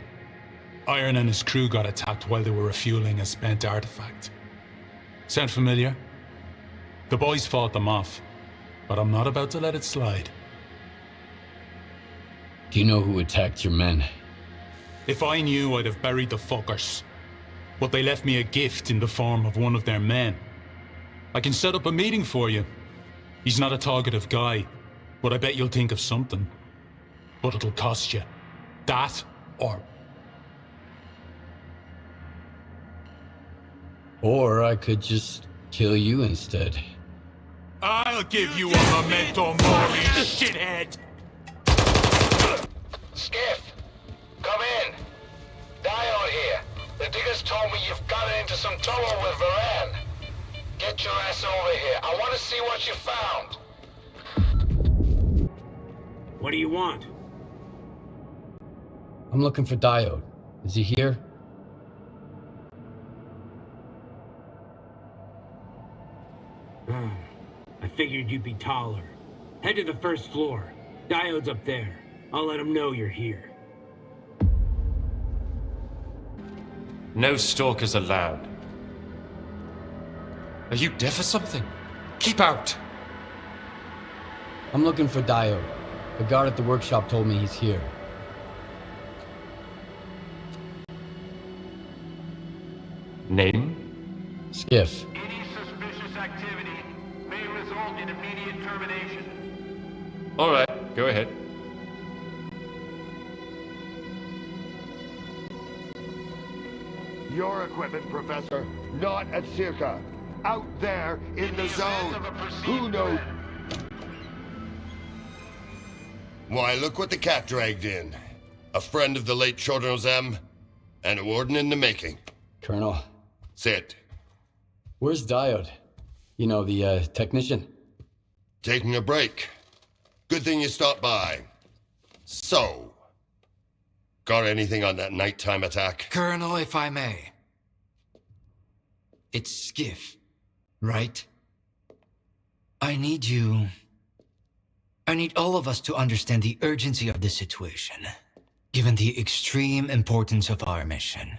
Iron and his crew got attacked while they were refueling a spent artifact. Sound familiar? The boys fought them off, but I'm not about to let it slide. Do you know who attacked your men? If I knew, I'd have buried the fuckers. But they left me a gift in the form of one of their men. I can set up a meeting for you. He's not a talkative guy, but I bet you'll think of something. But it'll cost you. That, or... Or I could just kill you instead. I'll give you a memento mori, shithead! Skiff, come in. Dio here. The diggers told me you've gotten into some trouble with Varan. Get your ass over here. I want to see what you found. What do you want? I'm looking for Diode. Is he here? I figured you'd be taller. Head to the first floor. Diode's up there. I'll let him know you're here. No stalkers allowed. Are you deaf or something? Keep out! I'm looking for Diode. The guard at the workshop told me he's here. Name? Skiff. Any suspicious activity may result in immediate termination. Alright, go ahead. Your equipment, Professor, not at S.T.A.L.K.E.R. Out there in the zone. Who knows? Why, look what the cat dragged in. A friend of the late Chornobyl, and a warden in the making. Colonel. Sit. Where's Diode? You know, the technician. Taking a break. Good thing you stopped by. So, got anything on that nighttime attack? Colonel, if I may. It's Skiff, right? I need all of us to understand the urgency of the situation, given the extreme importance of our mission.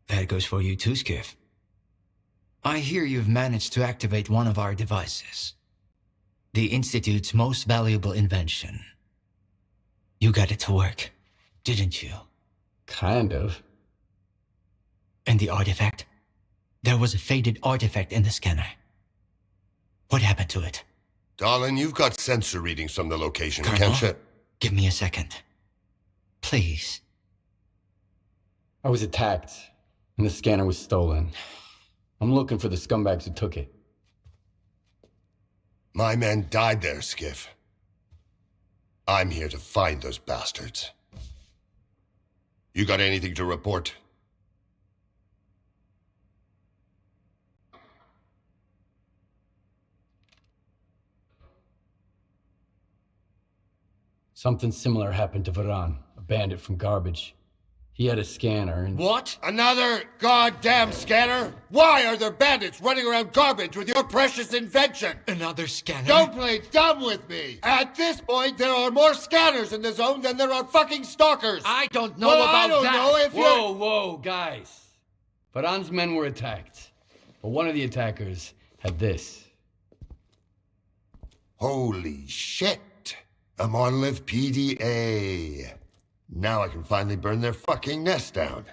That goes for you too, Skiff. I hear you've managed to activate one of our devices. The Institute's most valuable invention. You got it to work, didn't you? Kind of. And the artifact? There was a faded artifact in the scanner. What happened to it? Darling, you've got sensor readings from the location, Colonel, can't you? give me a second. Please. I was attacked, and the scanner was stolen. I'm looking for the scumbags who took it. My men died there, Skiff. I'm here to find those bastards. You got anything to report? Something similar happened to Varan, a bandit from Garbage. He had a scanner and... What? Another goddamn scanner? Why are there bandits running around Garbage with your precious invention? Another scanner? Don't play dumb with me! At this point, there are more scanners in the zone than there are fucking stalkers! I don't know about that! I don't know if Whoa, guys. Varan's men were attacked, but one of the attackers had this. Holy shit! A monolith PDA. Now I can finally burn their fucking nest down.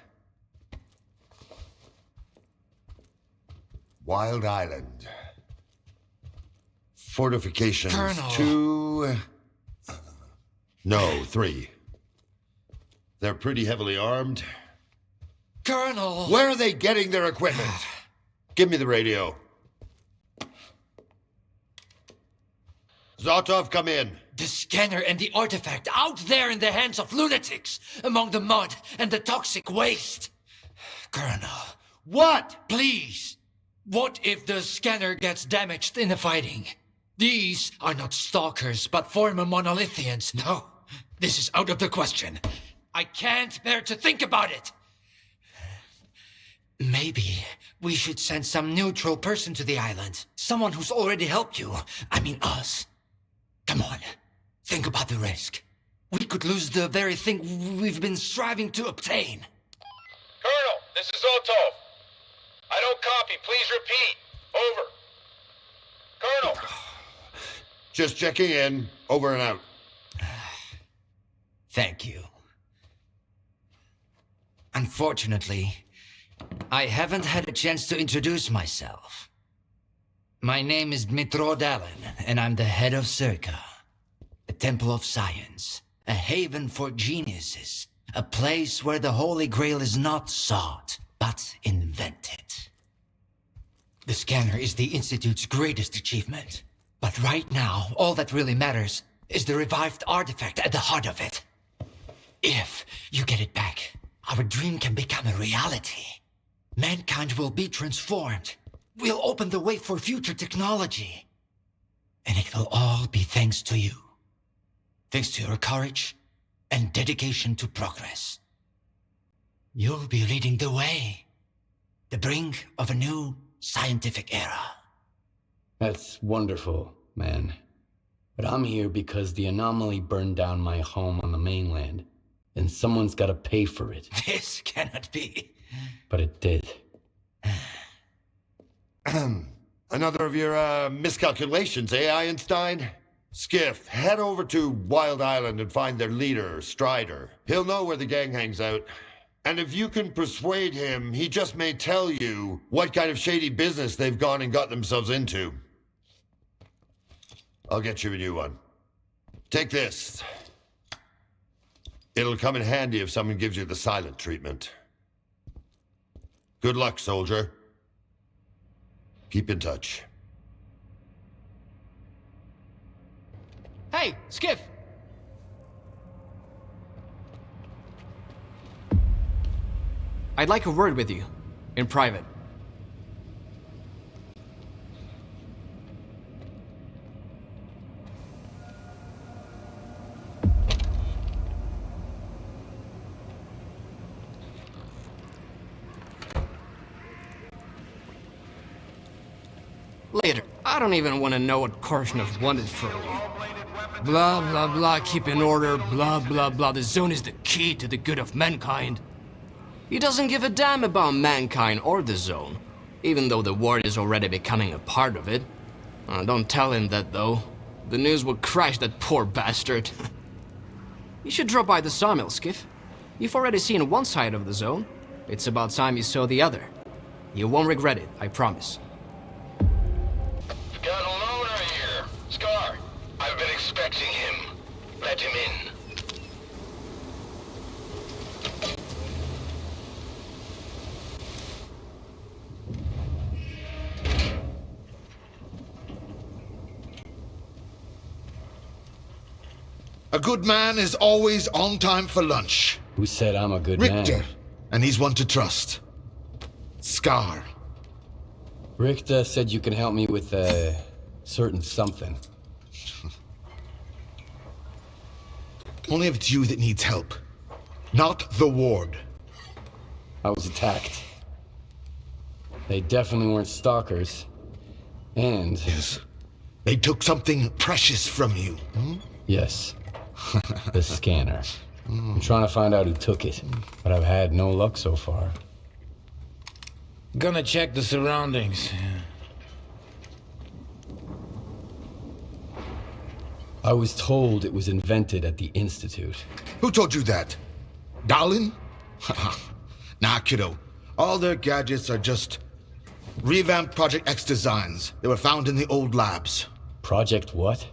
Wild Island. Fortifications. Colonel. 2... No, 3. They're pretty heavily armed. Colonel! Where are they getting their equipment? Give me the radio. Zotov, come in. The scanner and the artifact out there in the hands of lunatics, among the mud and the toxic waste. Colonel. What? Please. What if the scanner gets damaged in the fighting? These are not stalkers, but former monolithians. No, this is out of the question. I can't bear to think about it. Maybe we should send some neutral person to the island. Someone who's already helped you. I mean us. Come on. Think about the risk. We could lose the very thing we've been striving to obtain. Colonel, this is Zotov. I don't copy. Please repeat. Over. Colonel. Just checking in. Over and out. Thank you. Unfortunately, I haven't had a chance to introduce myself. My name is Dmitro Dallin, and I'm the head of S.T.A.L.K.E.R. A temple of science, a haven for geniuses, a place where the Holy Grail is not sought, but invented. The scanner is the Institute's greatest achievement, but right now, all that really matters is the revived artifact at the heart of it. If you get it back, our dream can become a reality. Mankind will be transformed. We'll open the way for future technology. And it will all be thanks to you. Thanks to your courage and dedication to progress. You'll be leading the way. The brink of a new scientific era. That's wonderful, man. But I'm here because the anomaly burned down my home on the mainland, and someone's gotta pay for it. This cannot be. But it did. Another of your miscalculations, eh, Einstein? Skiff, head over to Wild Island and find their leader, Strider. He'll know where the gang hangs out. And if you can persuade him, he just may tell you what kind of shady business they've gone and got themselves into. I'll get you a new one. Take this. It'll come in handy if someone gives you the silent treatment. Good luck, soldier. Keep in touch. Hey, Skiff! I'd like a word with you, in private. Later. I don't even want to know what Korshunov wanted from me. Blah, blah, blah, keep in order, blah, blah, blah. The zone is the key to the good of mankind. He doesn't give a damn about mankind or the zone, even though the ward is already becoming a part of it. Don't tell him that, though. The news will crush that poor bastard. You should drop by the sawmill, Skiff. You've already seen one side of the zone. It's about time you saw the other. You won't regret it, I promise. Got a loner here. Scar, I've been expecting him. Let him in. A good man is always on time for lunch. Who said I'm a good Richter, man? and he's one to trust. Scar. Richter said you can help me with a certain something. Only if it's you that needs help, not the ward. I was attacked. They definitely weren't stalkers. And... Yes. They took something precious from you. Yes. The scanner. I'm trying to find out who took it, but I've had no luck so far. Gonna check the surroundings. I was told it was invented at the Institute. Who told you that? Darlin? Nah, kiddo. All their gadgets are just revamped Project X designs. They were found in the old labs. Project what?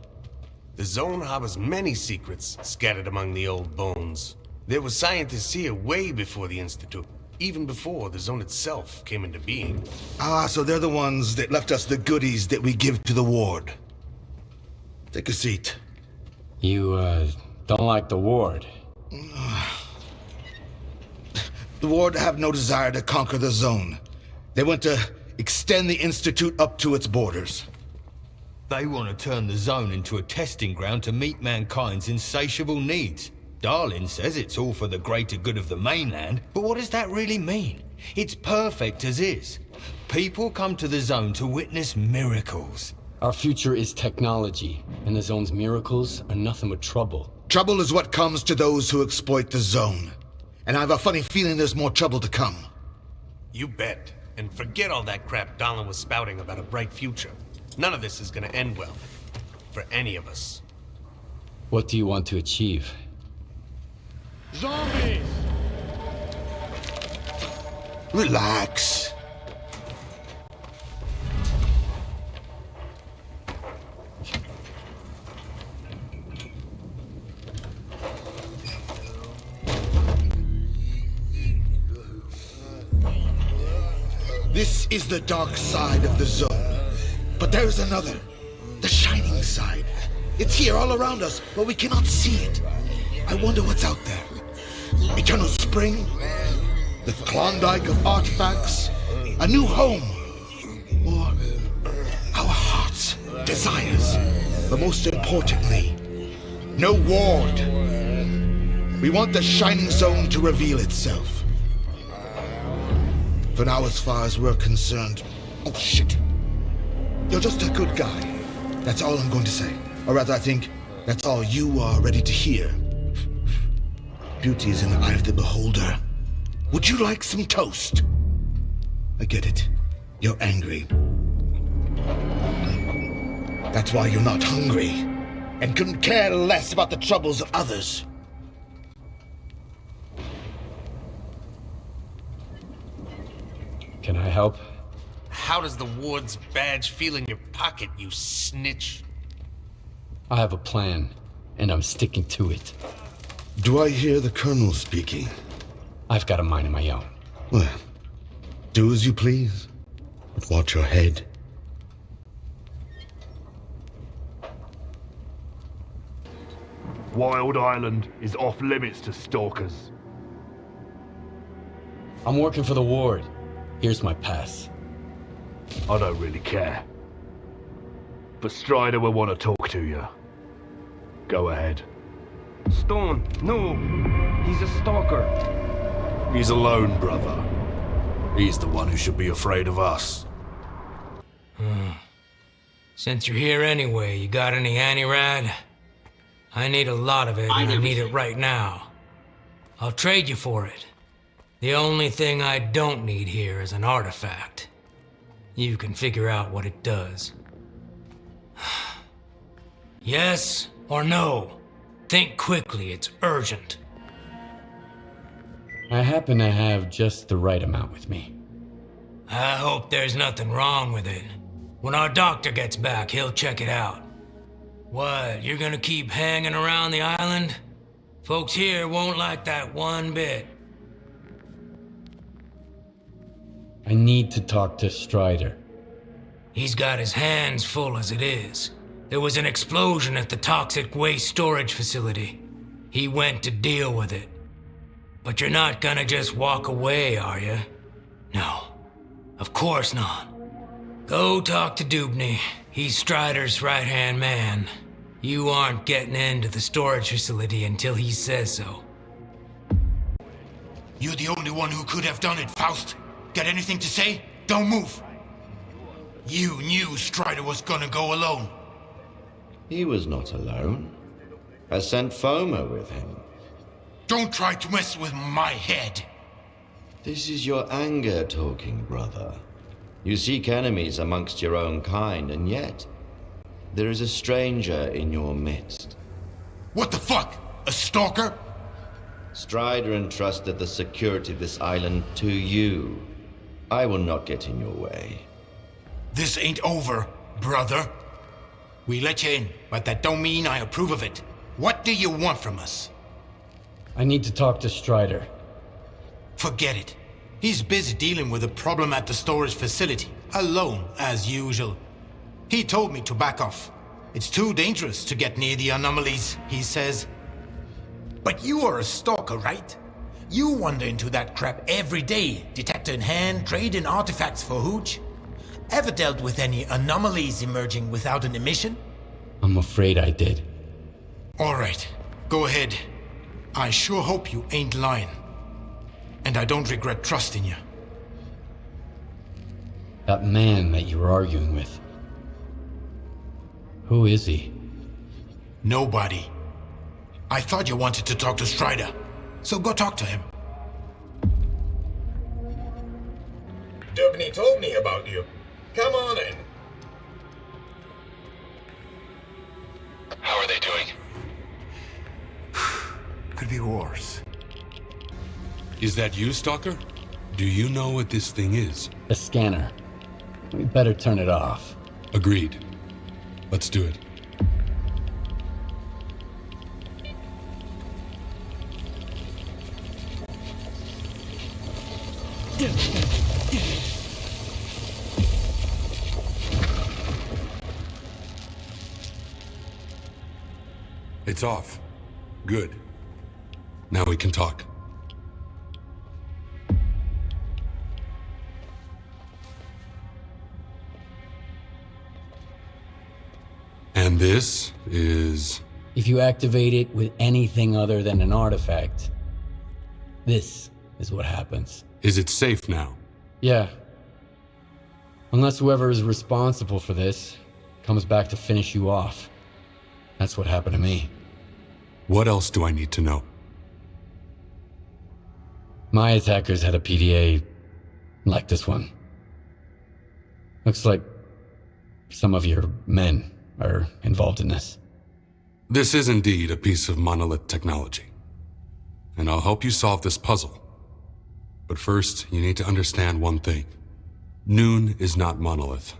The zone harbors many secrets scattered among the old bones. There were scientists here way before the Institute. Even before the zone itself came into being. Ah, so they're the ones that left us the goodies that we give to the ward. Take a seat. You, don't like the ward? The ward have no desire to conquer the zone. They want to extend the Institute up to its borders. They want to turn the zone into a testing ground to meet mankind's insatiable needs. Darlin says it's all for the greater good of the mainland, but what does that really mean? It's perfect as is. People come to the zone to witness miracles. Our future is technology, and the zone's miracles are nothing but trouble. Trouble is what comes to those who exploit the zone. And I have a funny feeling there's more trouble to come. You bet. And forget all that crap Darlin was spouting about a bright future. None of this is gonna end well. For any of us. What do you want to achieve? Zombies! Relax. This is the dark side of the zone. But there's another. The shining side. It's here all around us, but we cannot see it. I wonder what's out there. Eternal spring? The Klondike of artifacts? A new home? But most importantly, no ward. We want the Shining Zone to reveal itself. For now, as far as we're concerned... Oh, shit. You're just a good guy. That's all I'm going to say. Or rather, I think that's all you are ready to hear. Beauty is in the eye of the beholder. Would you like some toast? I get it. You're angry. That's why you're not hungry, and couldn't care less about the troubles of others. Can I help? How does the ward's badge feel in your pocket, you snitch? I have a plan, and I'm sticking to it. Do I hear the Colonel speaking? I've got a mind of my own. Well, do as you please, but watch your head. Wild Island is off limits to stalkers. I'm working for the ward. Here's my pass. I don't really care. But Strider will want to talk to you. Go ahead. Stone, no! He's a stalker. He's alone, brother. He's the one who should be afraid of us. Since you're here anyway, you got any anti-rad? I need a lot of it, and I need it right now. I'll trade you for it. The only thing I don't need here is an artifact. You can figure out what it does. Yes or no? Think quickly, it's urgent. I happen to have just the right amount with me. I hope there's nothing wrong with it. When our doctor gets back, he'll check it out. What, you're gonna keep hanging around the island? Folks here won't like that one bit. I need to talk to Strider. He's got his hands full as it is. There was an explosion at the toxic waste storage facility. He went to deal with it. But you're not gonna just walk away, are you? No, of course not. Go talk to Dubny. He's Strider's right-hand man. You aren't getting into the storage facility until he says so. You're the only one who could have done it, Faust. Got anything to say? Don't move. You knew Strider was gonna go alone. He was not alone. I sent Foma with him. Don't try to mess with my head. This is your anger talking, brother. You seek enemies amongst your own kind, and yet there is a stranger in your midst. What the fuck? A stalker? Strider entrusted the security of this island to you. I will not get in your way. This ain't over, brother. We let you in, but that don't mean I approve of it. What do you want from us? I need to talk to Strider. Forget it. He's busy dealing with a problem at the storage facility, alone, as usual. He told me to back off. It's too dangerous to get near the anomalies, he says. But you are a stalker, right? You wander into that crap every day, detector in hand, trading artifacts for hooch. Ever dealt with any anomalies emerging without an emission? I'm afraid I did. All right, go ahead. I sure hope you ain't lying. And I don't regret trusting you. That man that you were arguing with. Who is he? Nobody. I thought you wanted to talk to Strider, so go talk to him. Dubny told me about you. Come on in. How are they doing? Could be worse. Is that you, Stalker? Do you know what this thing is? A scanner. We better turn it off. Agreed. Let's do it. It's off. Good. Now we can talk. And this is... If you activate it with anything other than an artifact, this is what happens. Is it safe now? Yeah. Unless whoever is responsible for this comes back to finish you off. That's what happened to me. What else do I need to know? My attackers had a PDA like this one. Looks like some of your men are involved in this. This is indeed a piece of monolith technology. And I'll help you solve this puzzle. But first, you need to understand one thing. Noon is not monolith.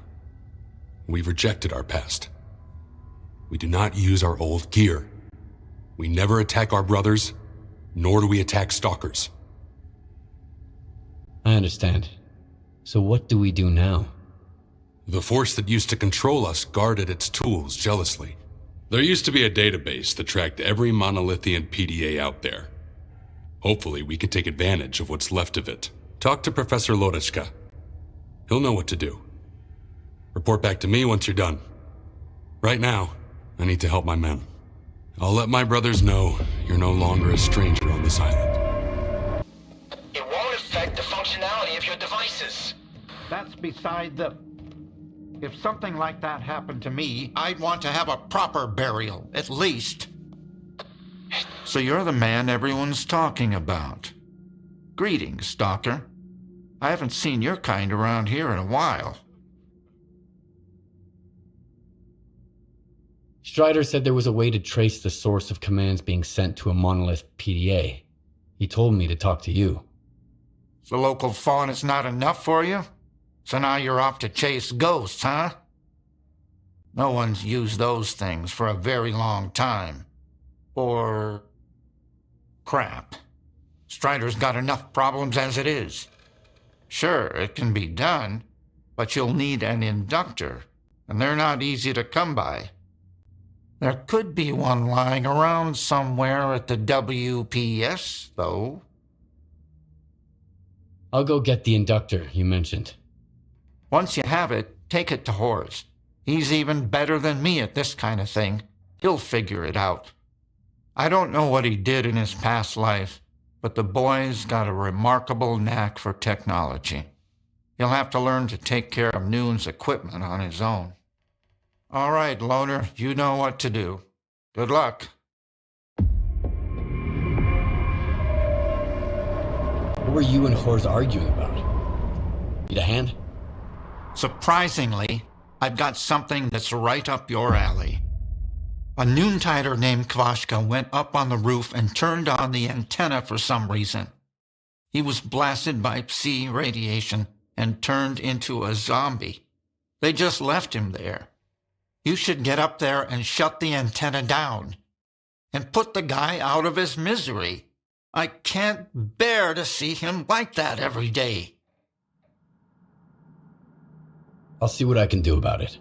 We've rejected our past. We do not use our old gear. We never attack our brothers, nor do we attack stalkers. I understand. So what do we do now? The force that used to control us guarded its tools jealously. There used to be a database that tracked every monolithian PDA out there. Hopefully we can take advantage of what's left of it. Talk to Professor Loreczka. He'll know what to do. Report back to me once you're done. Right now, I need to help my men. I'll let my brothers know you're no longer a stranger on this island. It won't affect the functionality of your devices. That's beside the... If something like that happened to me, I'd want to have a proper burial, at least. So you're the man everyone's talking about. Greetings, Stalker. I haven't seen your kind around here in a while. Strider said there was a way to trace the source of commands being sent to a monolith PDA. He told me to talk to you. The local fawn is not enough for you? So now you're off to chase ghosts, huh? No one's used those things for a very long time. Or... crap. Strider's got enough problems as it is. Sure, it can be done, but you'll need an inductor, and they're not easy to come by. There could be one lying around somewhere at the WPS, though. I'll go get the inductor you mentioned. Once you have it, take it to Horst. He's even better than me at this kind of thing. He'll figure it out. I don't know what he did in his past life, but the boy's got a remarkable knack for technology. He'll have to learn to take care of Noon's equipment on his own. All right, Loner, you know what to do. Good luck. What were you and Horst arguing about? Need a hand? Surprisingly, I've got something that's right up your alley. A Noontider named Kvashka went up on the roof and turned on the antenna for some reason. He was blasted by Psi radiation and turned into a zombie. They just left him there. You should get up there and shut the antenna down. And put the guy out of his misery. I can't bear to see him like that every day. I'll see what I can do about it.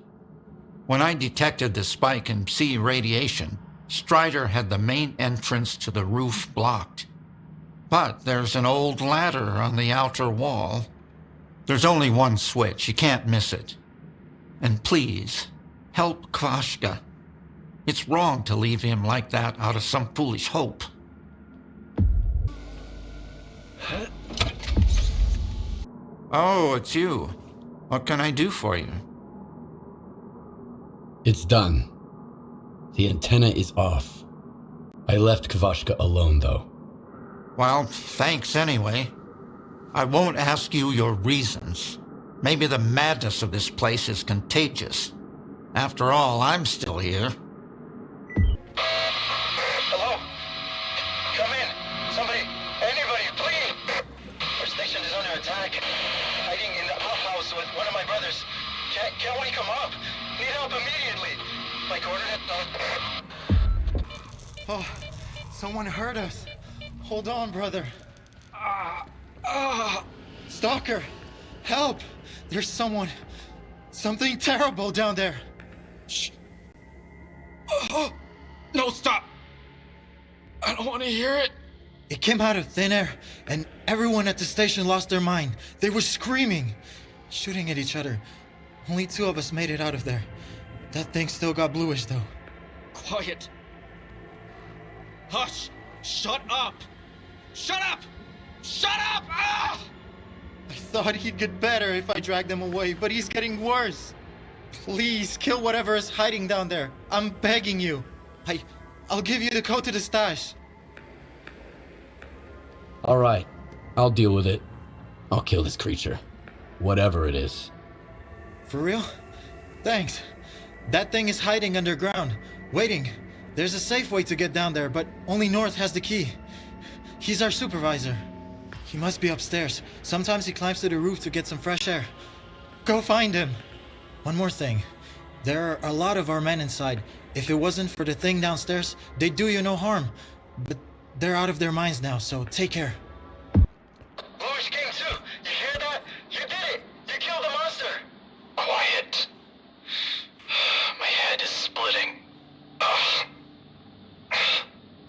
When I detected the spike in Psi radiation, Strider had the main entrance to the roof blocked. But there's an old ladder on the outer wall. There's only one switch, you can't miss it. And please, help Kvashka. It's wrong to leave him like that out of some foolish hope. Oh, it's you. What can I do for you? It's done. The antenna is off. I left Kvashka alone, though. Well, thanks anyway. I won't ask you your reasons. Maybe the madness of this place is contagious. After all, I'm still here. Hello? Come in. Somebody, anybody, please! Our station is under attack. Hiding in the outhouse with one of my brothers. Can't we come up? Need help immediately. My coordinates are... Oh, someone hurt us. Hold on, brother. Stalker, help! There's something terrible down there. Shh. Oh, no, stop. I don't want to hear it. It came out of thin air, and everyone at the station lost their mind. They were screaming, shooting at each other. Only 2 of us made it out of there. That thing still got bluish, though. Quiet. Hush! Shut up! Shut up! Shut up! Ah! I thought he'd get better if I dragged him away, but he's getting worse. Please, kill whatever is hiding down there. I'm begging you. I'll give you the code to the stash. Alright, I'll deal with it. I'll kill this creature. Whatever it is. For real? Thanks. That thing is hiding underground, waiting. There's a safe way to get down there, but only North has the key. He's our supervisor. He must be upstairs. Sometimes he climbs to the roof to get some fresh air. Go find him. One more thing. There are a lot of our men inside. If it wasn't for the thing downstairs, they'd do you no harm. But they're out of their minds now, so take care. Bluish King 2, you hear that? You did it! You killed the monster! Quiet. My head is splitting. Ugh.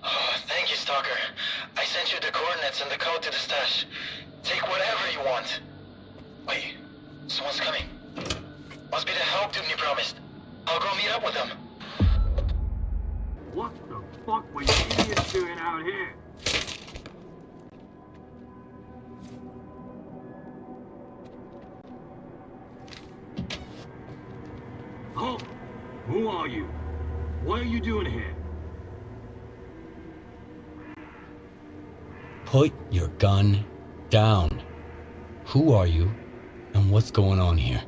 Oh, thank you, Stalker. I sent you the coordinates and the code to the stash. Take whatever you want. Wait, someone's coming. Must be the help Doomney promised. I'll go meet up with them. What the fuck were you idiots doing out here? Oh, who are you? What are you doing here? Put your gun down. Who are you, and what's going on here?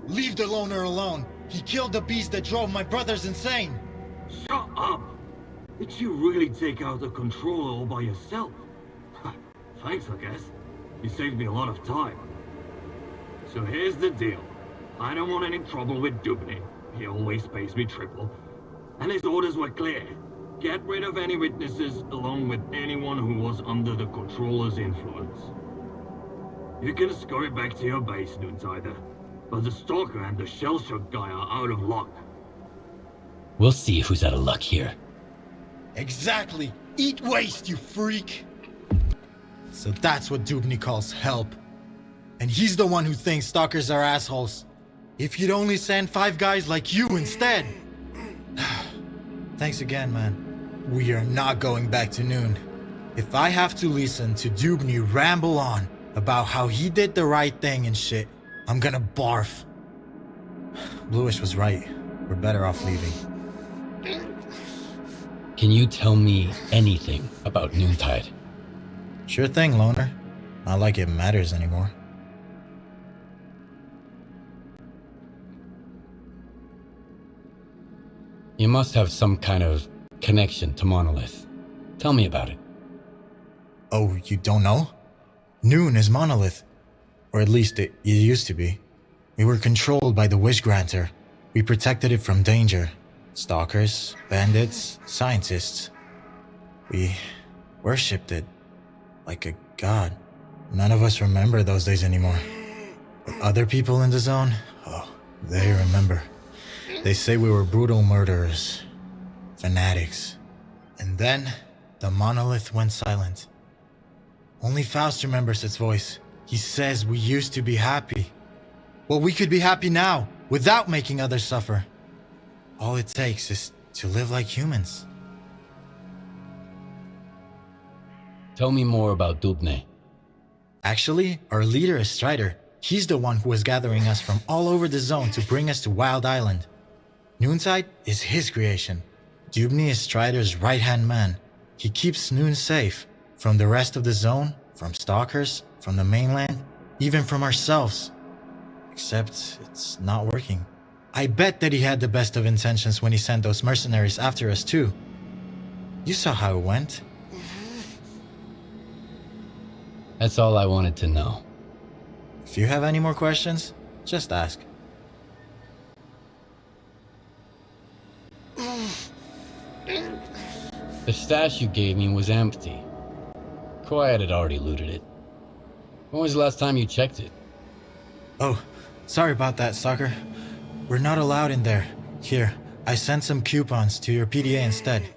Leave the loner alone. He killed the beast that drove my brothers insane. Shut up! Did you really take out the controller all by yourself? Thanks, I guess. You saved me a lot of time. So here's the deal. I don't want any trouble with Dubny. He always pays me triple. And his orders were clear. Get rid of any witnesses along with anyone who was under the controller's influence. You can scurry back to your base, Noonsider. But the Stalker and the shell-shock guy are out of luck. We'll see who's out of luck here. Exactly! Eat waste, you freak! So that's what Dubny calls help. And he's the one who thinks stalkers are assholes. If you'd only send 5 guys like you instead! Thanks again, man. We are not going back to Noon. If I have to listen to Dubny ramble on about how he did the right thing and shit, I'm gonna barf. Bluish was right. We're better off leaving. Can you tell me anything about Noontide? Sure thing, Loner. Not like it matters anymore. You must have some kind of connection to Monolith. Tell me about it. Oh, you don't know? Noon is Monolith. Or at least it used to be. We were controlled by the Wish Granter. We protected it from danger. Stalkers, bandits, scientists. We worshipped it like a god. None of us remember those days anymore. But other people in the zone, oh, they remember. They say we were brutal murderers, fanatics. And then, the monolith went silent. Only Faust remembers its voice. He says we used to be happy. Well, we could be happy now, without making others suffer. All it takes is to live like humans. Tell me more about Dubny. Actually, our leader is Strider. He's the one who is gathering us from all over the zone to bring us to Wild Island. Noontide is his creation. Dubny is Strider's right-hand man. He keeps Noon safe from the rest of the zone, from stalkers, from the mainland, even from ourselves. Except it's not working. I bet that he had the best of intentions when he sent those mercenaries after us too. You saw how it went. That's all I wanted to know. If you have any more questions, just ask. The stash you gave me was empty. Quiet had already looted it. When was the last time you checked it? Oh, sorry about that, Stalker. We're not allowed in there. Here, I sent some coupons to your PDA instead.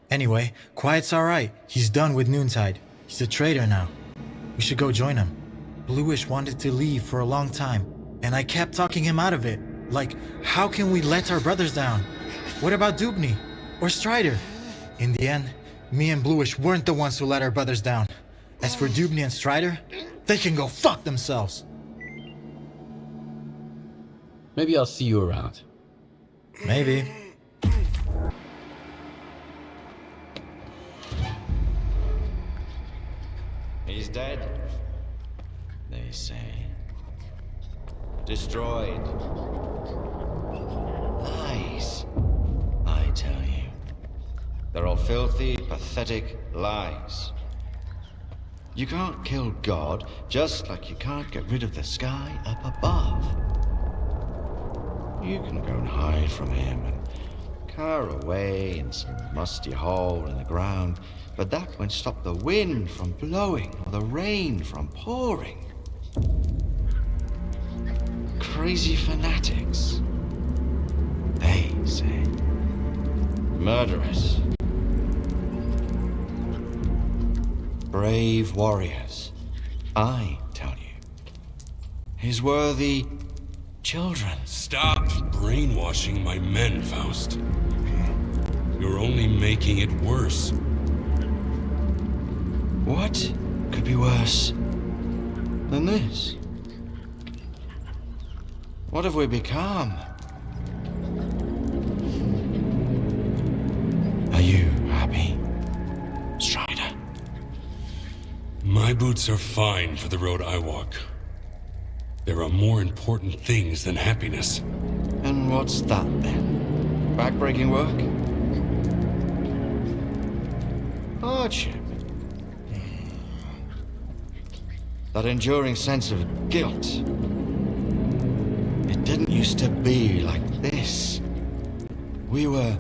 Anyway, Quiet's alright. He's done with Noontide. He's a traitor now. We should go join him. Bluish wanted to leave for a long time, and I kept talking him out of it. Like, how can we let our brothers down? What about Dubny? Or Strider? In the end, me and Bluish weren't the ones who let our brothers down. As for Dubny and Strider, they can go fuck themselves. Maybe I'll see you around. Maybe. He's dead, they say. Destroyed. Lies, I tell you. They're all filthy, pathetic lies. You can't kill God, just like you can't get rid of the sky up above. You can go and hide from him and cower away in some musty hole in the ground, but that won't stop the wind from blowing or the rain from pouring. Crazy fanatics, they say. Murderers. Brave warriors, I tell you. His worthy children. Stop brainwashing my men, Faust. You're only making it worse. What could be worse than this? What have we become? Are you happy, Strider? My boots are fine for the road I walk. There are more important things than happiness. And what's that then? Backbreaking work? Hardship? That enduring sense of guilt? It didn't used to be like this. We were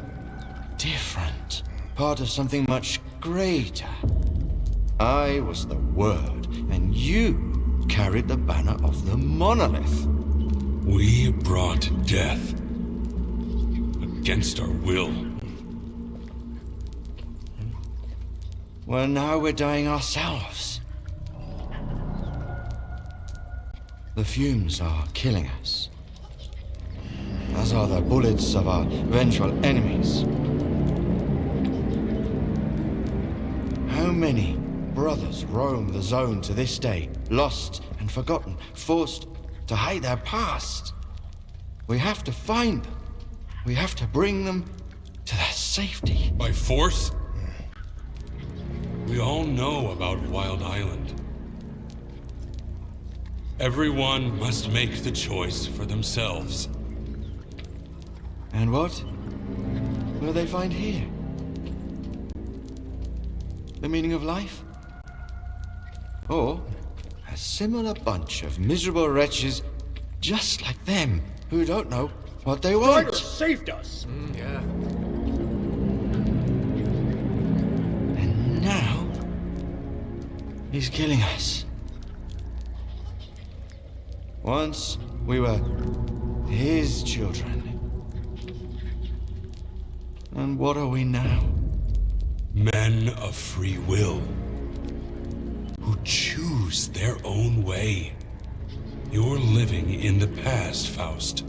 different, part of something much greater. I was the Word, and you carried the banner of the monolith. We brought death. Against our will. Well, now we're dying ourselves. The fumes are killing us. As are the bullets of our vengeful enemies. How many brothers roam the zone to this day, lost and forgotten, forced to hide their past? We have to find them. We have to bring them to their safety. By force? We all know about Wild Island. Everyone must make the choice for themselves. And what will they find here? The meaning of life? Or a similar bunch of miserable wretches just like them who don't know what they want? Strider saved us! Yeah. And now he's killing us. Once we were his children. And what are we now? Men of free will. Who choose their own way. You're living in the past, Faust.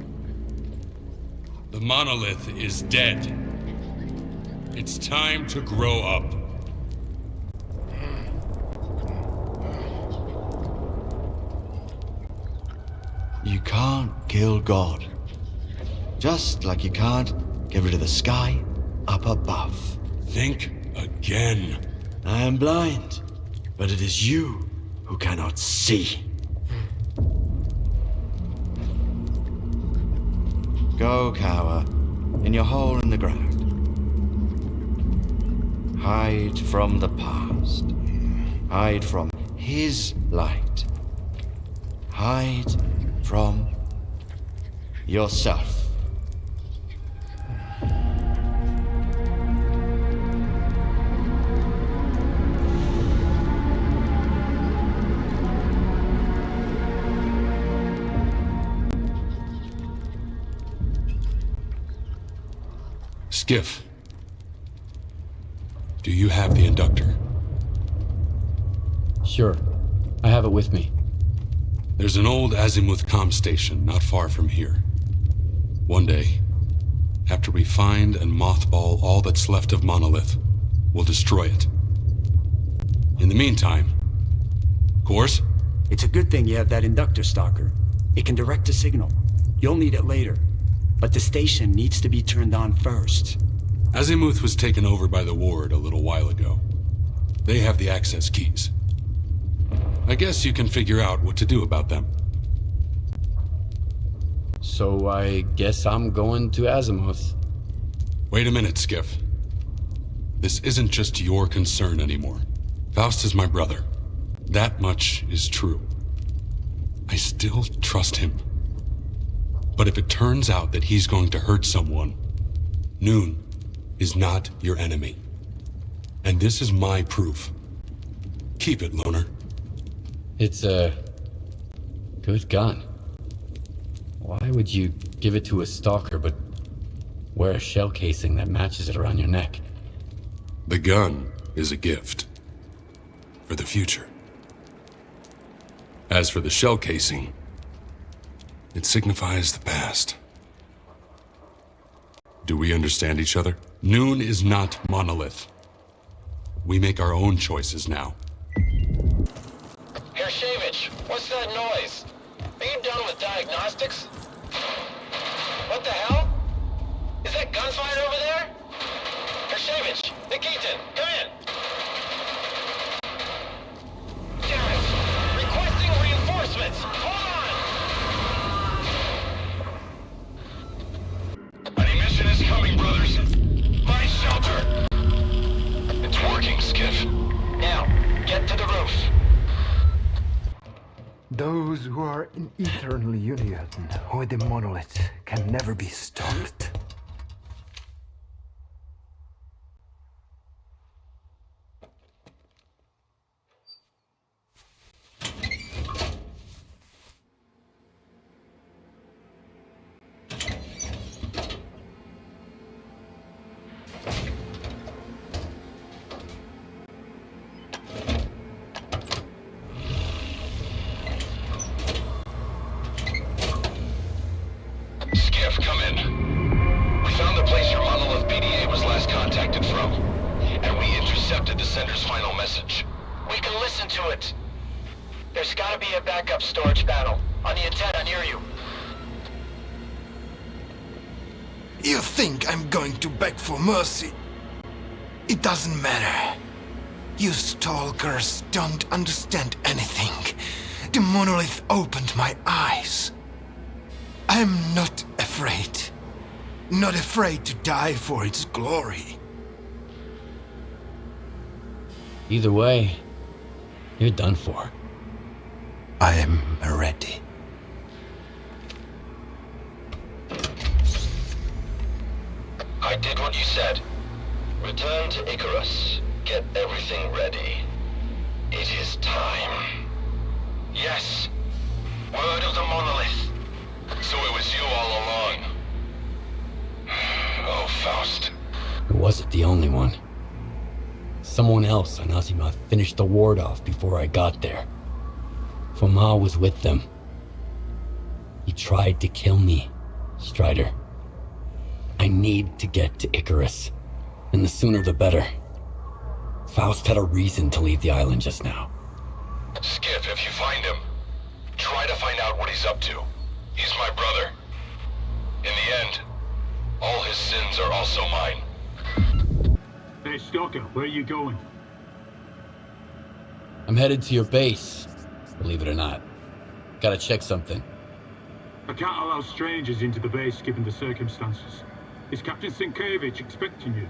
The monolith is dead. It's time to grow up. You can't kill God. Just like you can't get rid of the sky up above. Think again. I am blind, but it is you who cannot see. Go cower in your hole in the ground. Hide from the past. Hide from his light. Hide from yourself. Skiff. Do you have the inductor? Sure. I have it with me. There's an old azimuth comm station not far from here. One day, after we find and mothball all that's left of Monolith, we'll destroy it. In the meantime, course? It's a good thing you have that inductor, Stalker. It can direct a signal. You'll need it later. But the station needs to be turned on first. Azimuth was taken over by the Ward a little while ago. They have the access keys. I guess you can figure out what to do about them. So I guess I'm going to Azimuth. Wait a minute, Skiff. This isn't just your concern anymore. Faust is my brother. That much is true. I still trust him. But if it turns out that he's going to hurt someone, Noon is not your enemy. And this is my proof. Keep it, Loner. It's a good gun. Why would you give it to a stalker but wear a shell casing that matches it around your neck? The gun is a gift. For the future. As for the shell casing, it signifies the past. Do we understand each other? Noon is not Monolith. We make our own choices now. Hershevich, what's that noise? Are you done with diagnostics? What the hell? Is that gunfire over there? Hershevich, Nikitin, come in! Damn it! Requesting reinforcements! Hold on! An emission is coming, brothers! Find shelter! It's working, Skiff. Now, get to the roof. Those who are in eternal union with the monolith can never be stopped. You think I'm going to beg for mercy? It doesn't matter. You stalkers don't understand anything. The monolith opened my eyes. I'm not afraid. Not afraid to die for its glory. Either way, you're done for. I am ready. I did what you said. Return to Icarus. Get everything ready. It is time. Yes. Word of the monolith. So it was you all along. Oh, Faust. It wasn't the only one. Someone else on Azimuth finished the ward off before I got there. Foma was with them. He tried to kill me, Strider. I need to get to Icarus, and the sooner the better. Faust had a reason to leave the island just now. Skip, if you find him, try to find out what he's up to. He's my brother. In the end, all his sins are also mine. Hey, Stalker, where are you going? I'm headed to your base, believe it or not. Gotta check something. I can't allow strangers into the base given the circumstances. Is Captain S.T.A.L.K.E.R expecting you?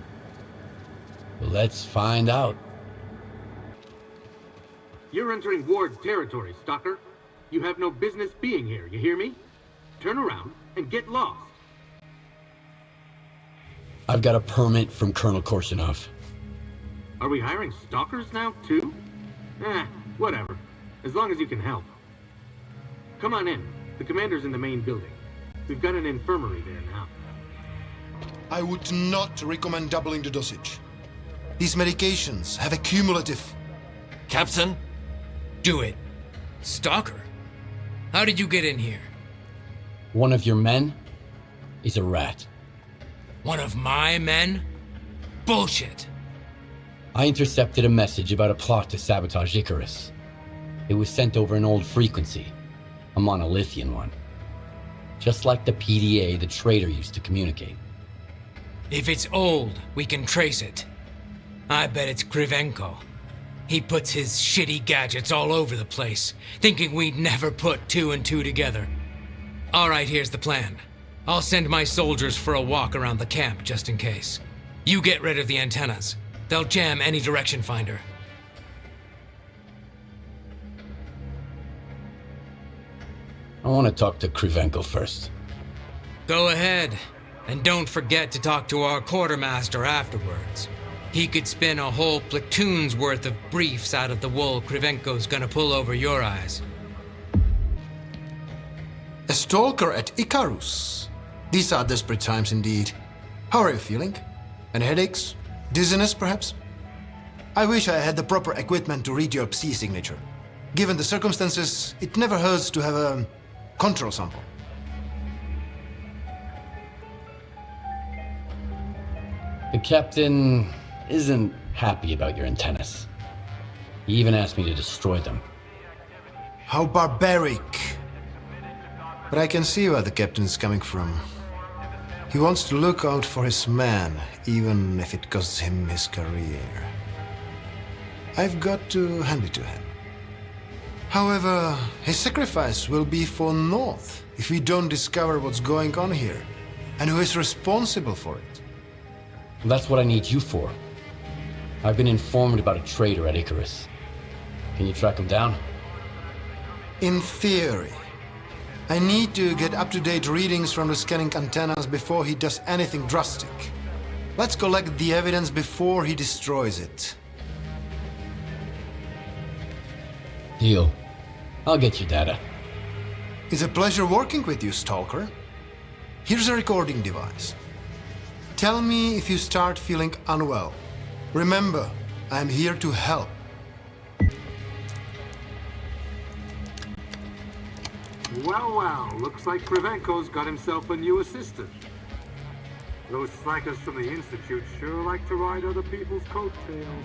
Let's find out. You're entering Ward territory, Stalker. You have no business being here, you hear me? Turn around and get lost. I've got a permit from Colonel Korshunov. Are we hiring stalkers now, too? Whatever. As long as you can help. Come on in. The commander's in the main building. We've got an infirmary there now. I would not recommend doubling the dosage. These medications have a cumulative... Captain? Do it. Stalker? How did you get in here? One of your men? is a rat. One of my men? Bullshit. I intercepted a message about a plot to sabotage Icarus. It was sent over an old frequency, a monolithian one. Just like the PDA the traitor used to communicate. If it's old, we can trace it. I bet it's Krivenko. He puts his shitty gadgets all over the place, thinking we'd never put two and two together. Alright, here's the plan. I'll send my soldiers for a walk around the camp, just in case. You get rid of the antennas. They'll jam any direction finder. I want to talk to Krivenko first. Go ahead. And don't forget to talk to our quartermaster afterwards. He could spin a whole platoon's worth of briefs out of the wool Krivenko's gonna pull over your eyes. A stalker at Icarus. These are desperate times indeed. How are you feeling? Any headaches? Dizziness, perhaps? I wish I had the proper equipment to read your Psi signature. Given the circumstances, it never hurts to have a control sample. The captain isn't happy about your antennas. He even asked me to destroy them. How barbaric. But I can see where the captain's coming from. He wants to look out for his man, even if it costs him his career. I've got to hand it to him. However, his sacrifice will be for North if we don't discover what's going on here, and who is responsible for it. That's what I need you for. I've been informed about a traitor at Icarus. Can you track him down? In theory. I need to get up-to-date readings from the scanning antennas before he does anything drastic. Let's collect the evidence before he destroys it. Deal. I'll get you data. It's a pleasure working with you, Stalker. Here's a recording device. Tell me if you start feeling unwell. Remember, I'm here to help. Well, looks like Krivenko's got himself a new assistant. Those slackers from the Institute sure like to ride other people's coattails.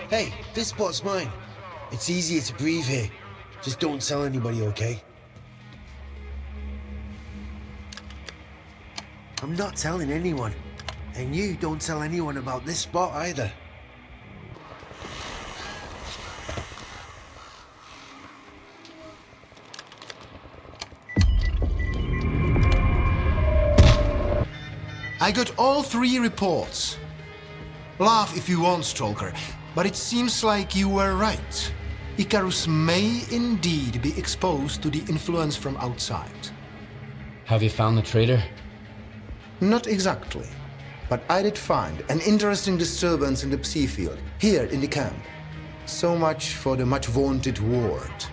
Hey, this spot's mine. It's easier to breathe here. Just don't tell anybody, okay? I'm not telling anyone. And you don't tell anyone about this spot either. I got all 3 reports. Laugh if you want, Stalker, but it seems like you were right. Icarus may indeed be exposed to the influence from outside. Have you found the traitor? Not exactly, but I did find an interesting disturbance in the Psi field, here in the camp. So much for the much-vaunted ward.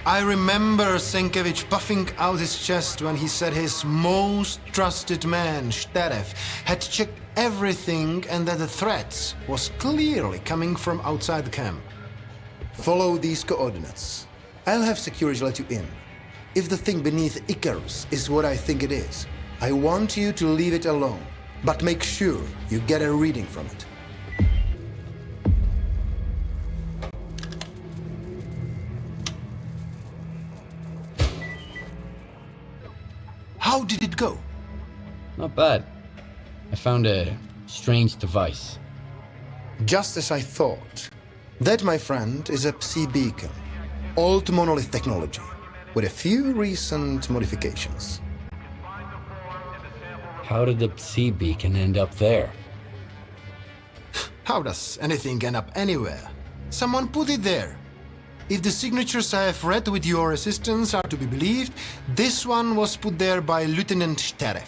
I remember Senkevich puffing out his chest when he said his most trusted man, S.T.A.L.K.E.R, had checked everything and that the threat was clearly coming from outside the camp. Follow these coordinates. I'll have security let you in. If the thing beneath Icarus is what I think it is, I want you to leave it alone, but make sure you get a reading from it. How did it go? Not bad. I found a strange device. Just as I thought. That, my friend, is a Psi beacon. Old monolith technology, with a few recent modifications. How did the Psi beacon end up there? How does anything end up anywhere? Someone put it there. If the signatures I have read with your assistance are to be believed, this one was put there by Lieutenant S.T.A.L.K.E.R.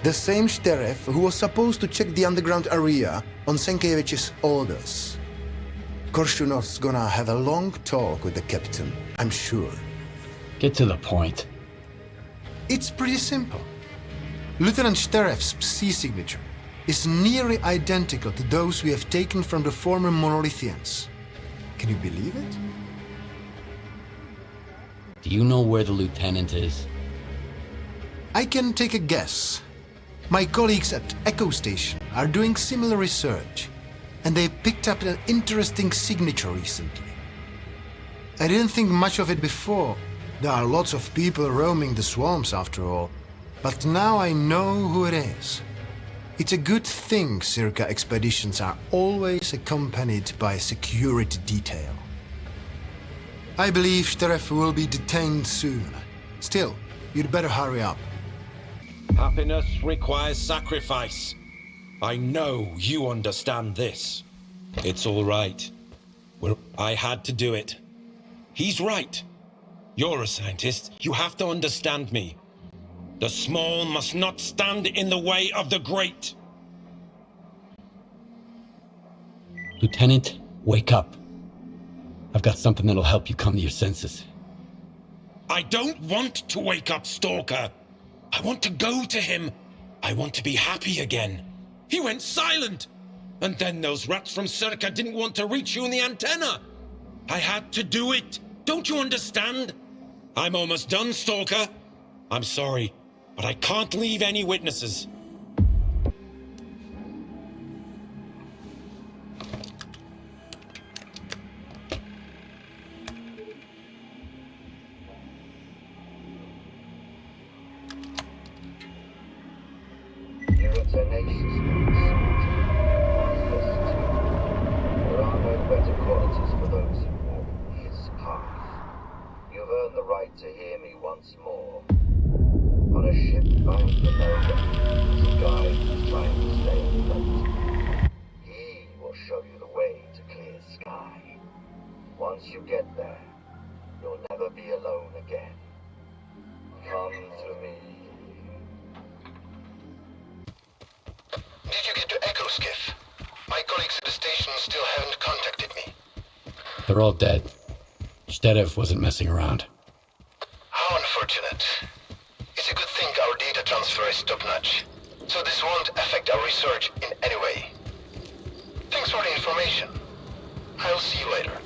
The same S.T.A.L.K.E.R who was supposed to check the underground area on Senkevich's orders. Korshunov's gonna have a long talk with the captain, I'm sure. Get to the point. It's pretty simple. Lieutenant S.T.A.L.K.E.'s Psi signature is nearly identical to those we have taken from the former Monolithians. Can you believe it? Do you know where the lieutenant is? I can take a guess. My colleagues at Echo Station are doing similar research, and they picked up an interesting signature recently. I didn't think much of it before. There are lots of people roaming the swamps after all, but now I know who it is. It's a good thing S.T.A.L.K.E.R expeditions are always accompanied by a security detail. I believe Sheriff will be detained soon. Still, you'd better hurry up. Happiness requires sacrifice. I know you understand this. It's all right. I had to do it. He's right. You're a scientist. You have to understand me. The small must not stand in the way of the great. Lieutenant, wake up. I've got something that'll help you come to your senses. I don't want to wake up S.T.A.L.K.E.R. I want to go to him. I want to be happy again. He went silent. And then those rats from S.T.A.L.K.E.R didn't want to reach you in the antenna. I had to do it. Don't you understand? I'm almost done, S.T.A.L.K.E.R. I'm sorry, but I can't leave any witnesses. You're a tenacious there are no better qualities for those who walk his path. You've earned the right to hear me once more. On a ship bound for nowhere, is a guide trying to stay afloat. He will show you the way to clear sky. Once you get there, you'll never be alone again. Come to me. Did you get to Echo Skiff? My colleagues at the station still haven't contacted me. They're all dead. S.T.A.L.K.E.R wasn't messing around. How unfortunate. It's a good thing our data transfer is top-notch, so this won't affect our research in any way. Thanks for the information. I'll see you later.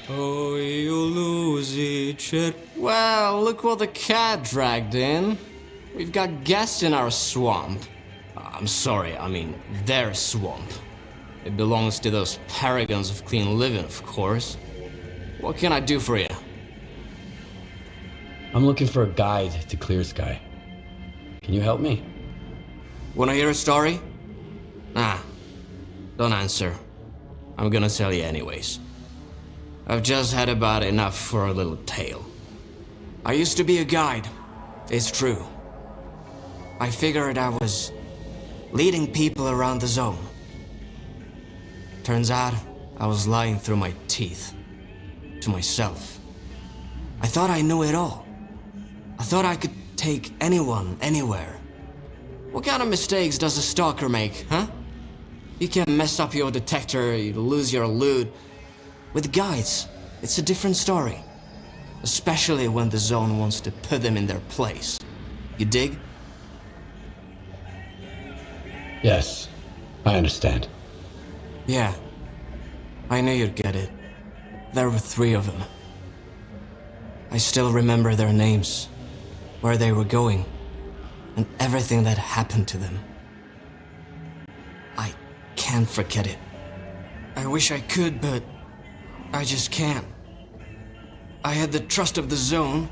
Oh, you lose each it. Well, look what the cat dragged in. We've got guests in our swamp. I'm sorry, I mean their swamp. It belongs to those paragons of clean living, of course. What can I do for you? I'm looking for a guide to Clear Sky. Can you help me? Wanna hear a story? Nah, don't answer. I'm gonna tell you anyways. I've just had about enough for a little tale. I used to be a guide, it's true. I figured I was leading people around the zone. Turns out, I was lying through my teeth. To myself. I thought I knew it all. I thought I could take anyone, anywhere. What kind of mistakes does a stalker make, huh? You can mess up your detector, you lose your loot. With guides, it's a different story. Especially when the zone wants to put them in their place. You dig? Yes, I understand. Yeah, I knew you'd get it. There were 3 of them. I still remember their names, where they were going, and everything that happened to them. I can't forget it. I wish I could, but I just can't. I had the trust of the zone,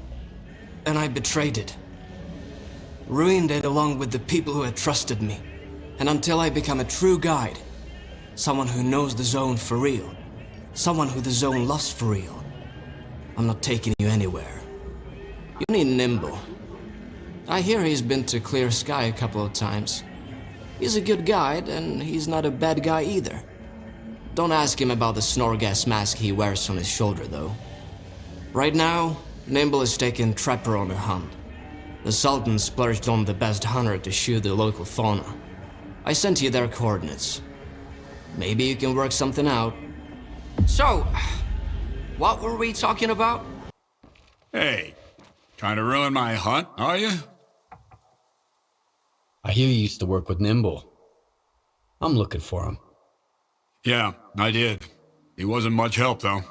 and I betrayed it. Ruined it along with the people who had trusted me. And until I become a true guide, someone who knows the zone for real, someone who the zone loves for real, I'm not taking you anywhere. You need Nimble. I hear he's been to Clear Sky a couple of times. He's a good guide, and he's not a bad guy either. Don't ask him about the snore gas mask he wears on his shoulder, though. Right now, Nimble is taking Trapper on a hunt. The Sultan splurged on the best hunter to shoot the local fauna. I sent you their coordinates. Maybe you can work something out. So, what were we talking about? Hey, trying to ruin my hunt, are you? I hear you used to work with Nimble. I'm looking for him. Yeah, I did. He wasn't much help, though.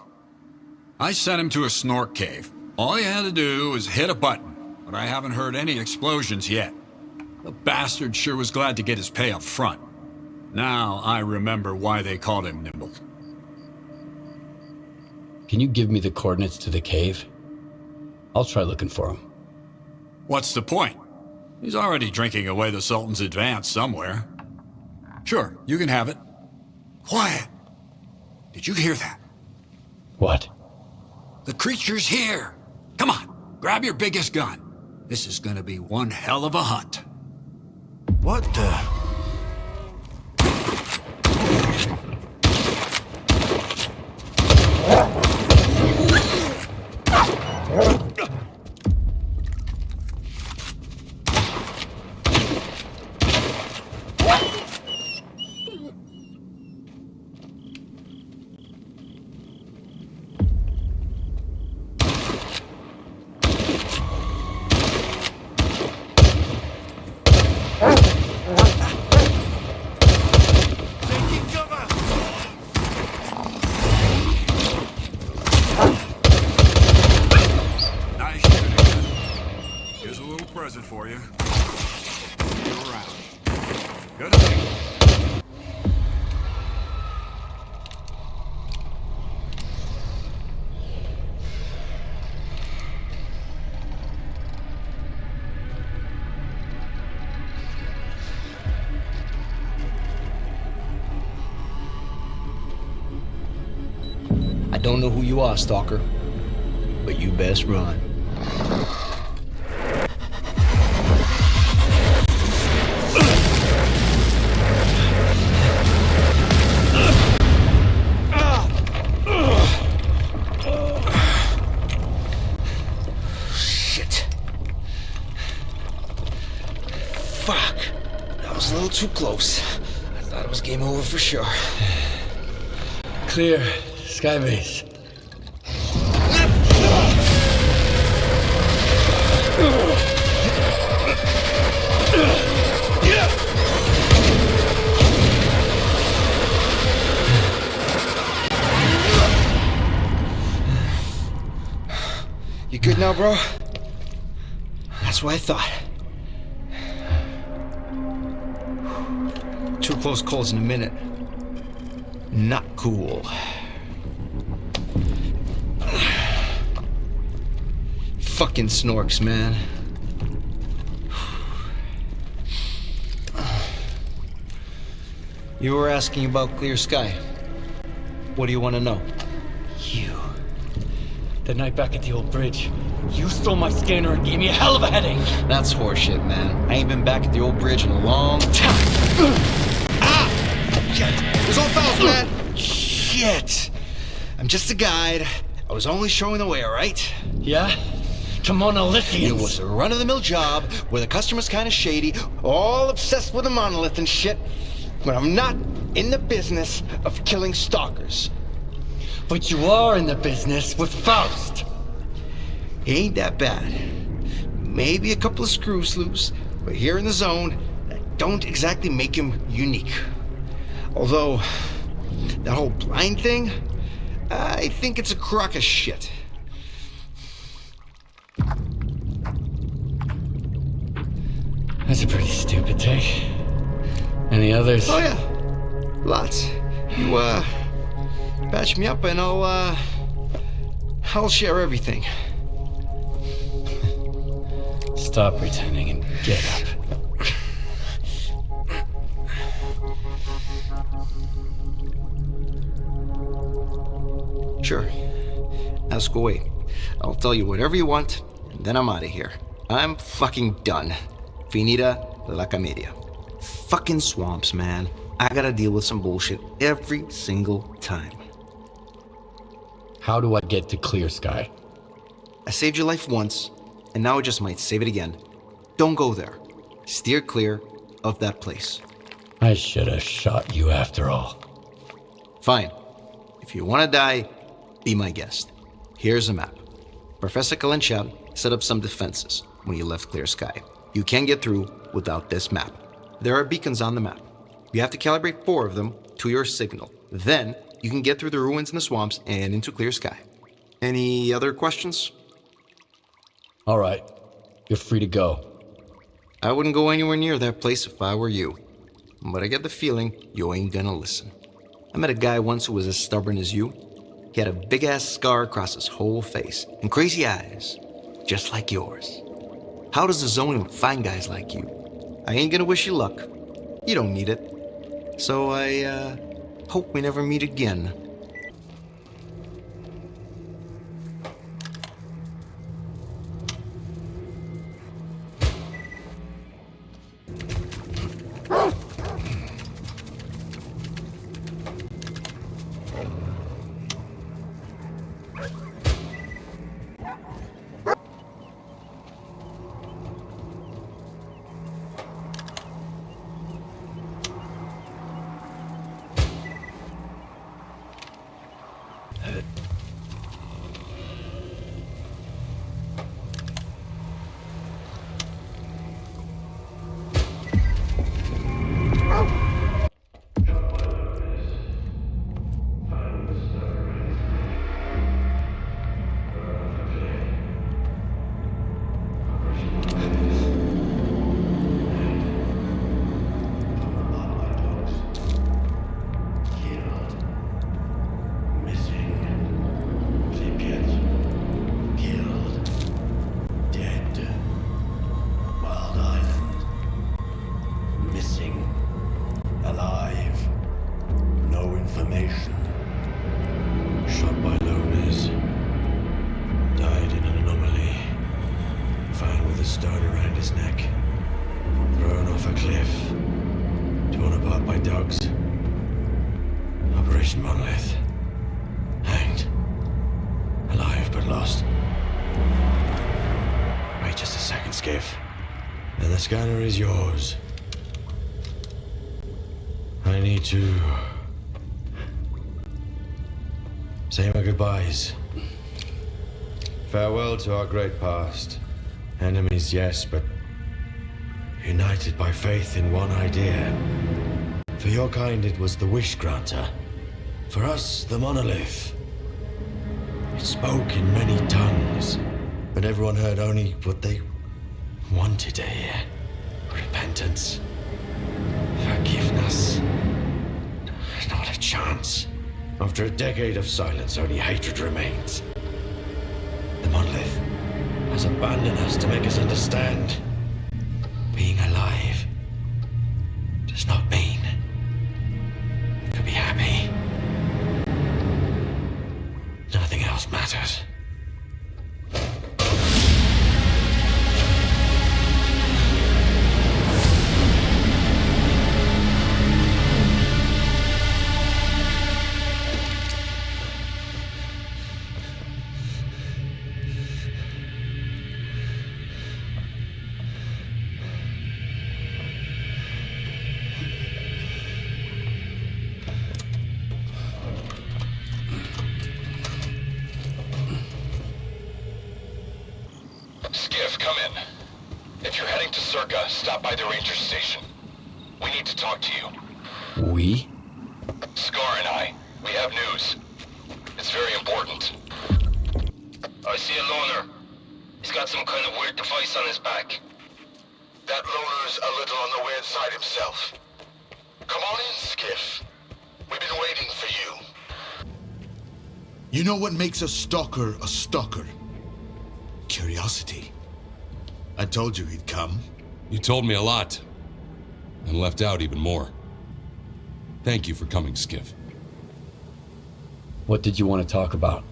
I sent him to a snork cave. All he had to do was hit a button. but I haven't heard any explosions yet. The bastard sure was glad to get his pay up front. Now I remember why they called him Nimble. Can you give me the coordinates to the cave? I'll try looking for him. What's the point? He's already drinking away the Sultan's advance somewhere. Sure, you can have it. Quiet! Did you hear that? What? The creature's here! Come on, grab your biggest gun. This is gonna be one hell of a hunt. What the? Nice shooting. Here's a little present for you. See you around. Good night. I don't know who you are, Stalker, but you best run. Shit. Fuck. That was a little too close. I thought it was game over for sure. Clear. Skybase. You good now, bro? That's what I thought. Two close calls in a minute. Not cool. Fucking snorks, man. You were asking about Clear Sky. What do you want to know? You. The night back at the old bridge, you stole my scanner and gave me a hell of a headache. That's horseshit, man. I ain't been back at the old bridge in a long time. Ah! Shit! There's all fouls, man! Shit! I'm just a guide. I was only showing the way, alright? Yeah? To Monolithians. It was a run-of-the-mill job where the customer's kind of shady, all obsessed with a monolith and shit. But I'm not in the business of killing stalkers. But you are in the business with Faust. He ain't that bad. Maybe a couple of screws loose, but here in the zone, that don't exactly make him unique. Although, that whole blind thing, I think it's a crock of shit. That's a pretty stupid take. Any others? Oh yeah, lots. You patch me up and I'll share everything. Stop pretending and get up. Sure. Ask away. I'll tell you whatever you want, and then I'm out of here. I'm fucking done. Finita la comedia. Fucking swamps, man. I gotta deal with some bullshit every single time. How do I get to Clear Sky? I saved your life once, and now I just might save it again. Don't go there. Steer clear of that place. I should have shot you after all. Fine. If you want to die, be my guest. Here's a map. Professor Kalinchab set up some defenses when you left Clear Sky. You can't get through without this map. There are beacons on the map. You have to calibrate 4 of them to your signal. Then, you can get through the ruins in the swamps and into Clear Sky. Any other questions? All right. You're free to go. I wouldn't go anywhere near that place if I were you. But I get the feeling you ain't gonna listen. I met a guy once who was as stubborn as you. He had a big-ass scar across his whole face and crazy eyes, just like yours. How does the zone even find guys like you? I ain't gonna wish you luck. You don't need it. So I, hope we never meet again. Stone around his neck. Thrown off a cliff. Torn apart by dogs. Operation Monolith. Hanged. Alive but lost. Wait just a second, Skiff. And the scanner is yours. I need to say my goodbyes. Farewell to our great past. Enemies, yes, but united by faith in one idea. For your kind, it was the Wish Granter. For us, the Monolith. It spoke in many tongues, but everyone heard only what they wanted to hear. Repentance. Forgiveness. Not a chance. After a decade of silence, only hatred remains. The Monolith has abandoned us to make us understand. Being alive does not mean to be happy. Nothing else matters. Skiff, come in. If you're heading to Circa, stop by the ranger station. We need to talk to you. We? Scar and I. We have news. It's very important. I see a loner. He's got some kind of weird device on his back. That loner's a little on the weird side himself. Come on in, Skiff. We've been waiting for you. You know what makes a stalker a stalker? Curiosity. I told you he'd come. You told me a lot, and left out even more. Thank you for coming, Skiff. What did you want to talk about?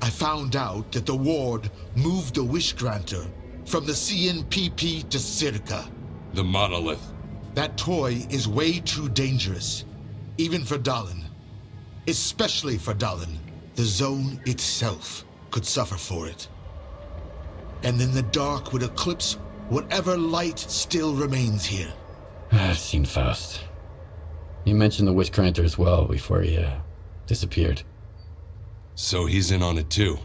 I found out that the Ward moved the Wish Granter from the CNPP to Circa. The Monolith. That toy is way too dangerous, even for Dallin. Especially for Dallin. The zone itself could suffer for it. And then the dark would eclipse whatever light still remains here. I've seen Faust. You mentioned the Wish Granter as well before he disappeared. So he's in on it too.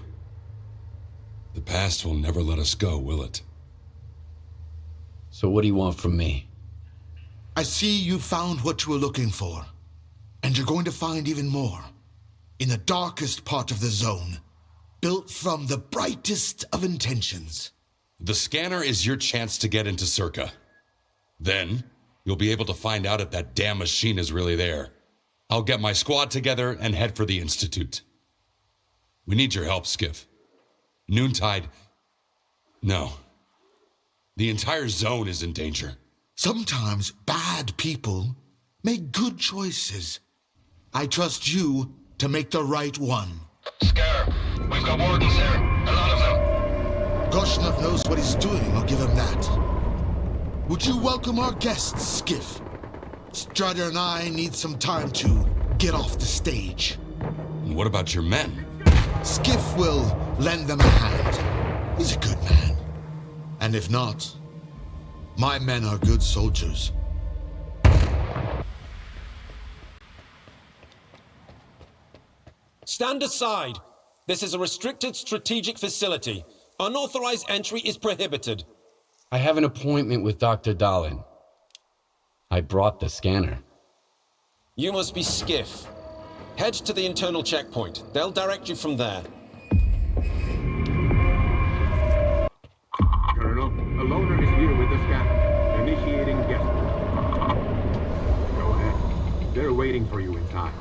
The past will never let us go, will it? So what do you want from me? I see you found what you were looking for. And you're going to find even more. In the darkest part of the zone. Built from the brightest of intentions. The scanner is your chance to get into S.T.A.L.K.E.R. Then, you'll be able to find out if that damn machine is really there. I'll get my squad together and head for the Institute. We need your help, Skiff. Noontide... No. The entire zone is in danger. Sometimes bad people make good choices. I trust you to make the right one. S.T.A.L.K.E.R, we've got wardens here. A lot of them. Korshunov knows what he's doing, I'll give him that. Would you welcome our guests, Skiff? Strider and I need some time to get off the stage. And what about your men? Skiff will lend them a hand. He's a good man. And if not, my men are good soldiers. Stand aside. This is a restricted strategic facility. Unauthorized entry is prohibited. I have an appointment with Dr. Dahlin. I brought the scanner. You must be Skiff. Head to the internal checkpoint. They'll direct you from there. Colonel, a loner is here with the scanner. Initiating guest. Go ahead. They're waiting for you inside.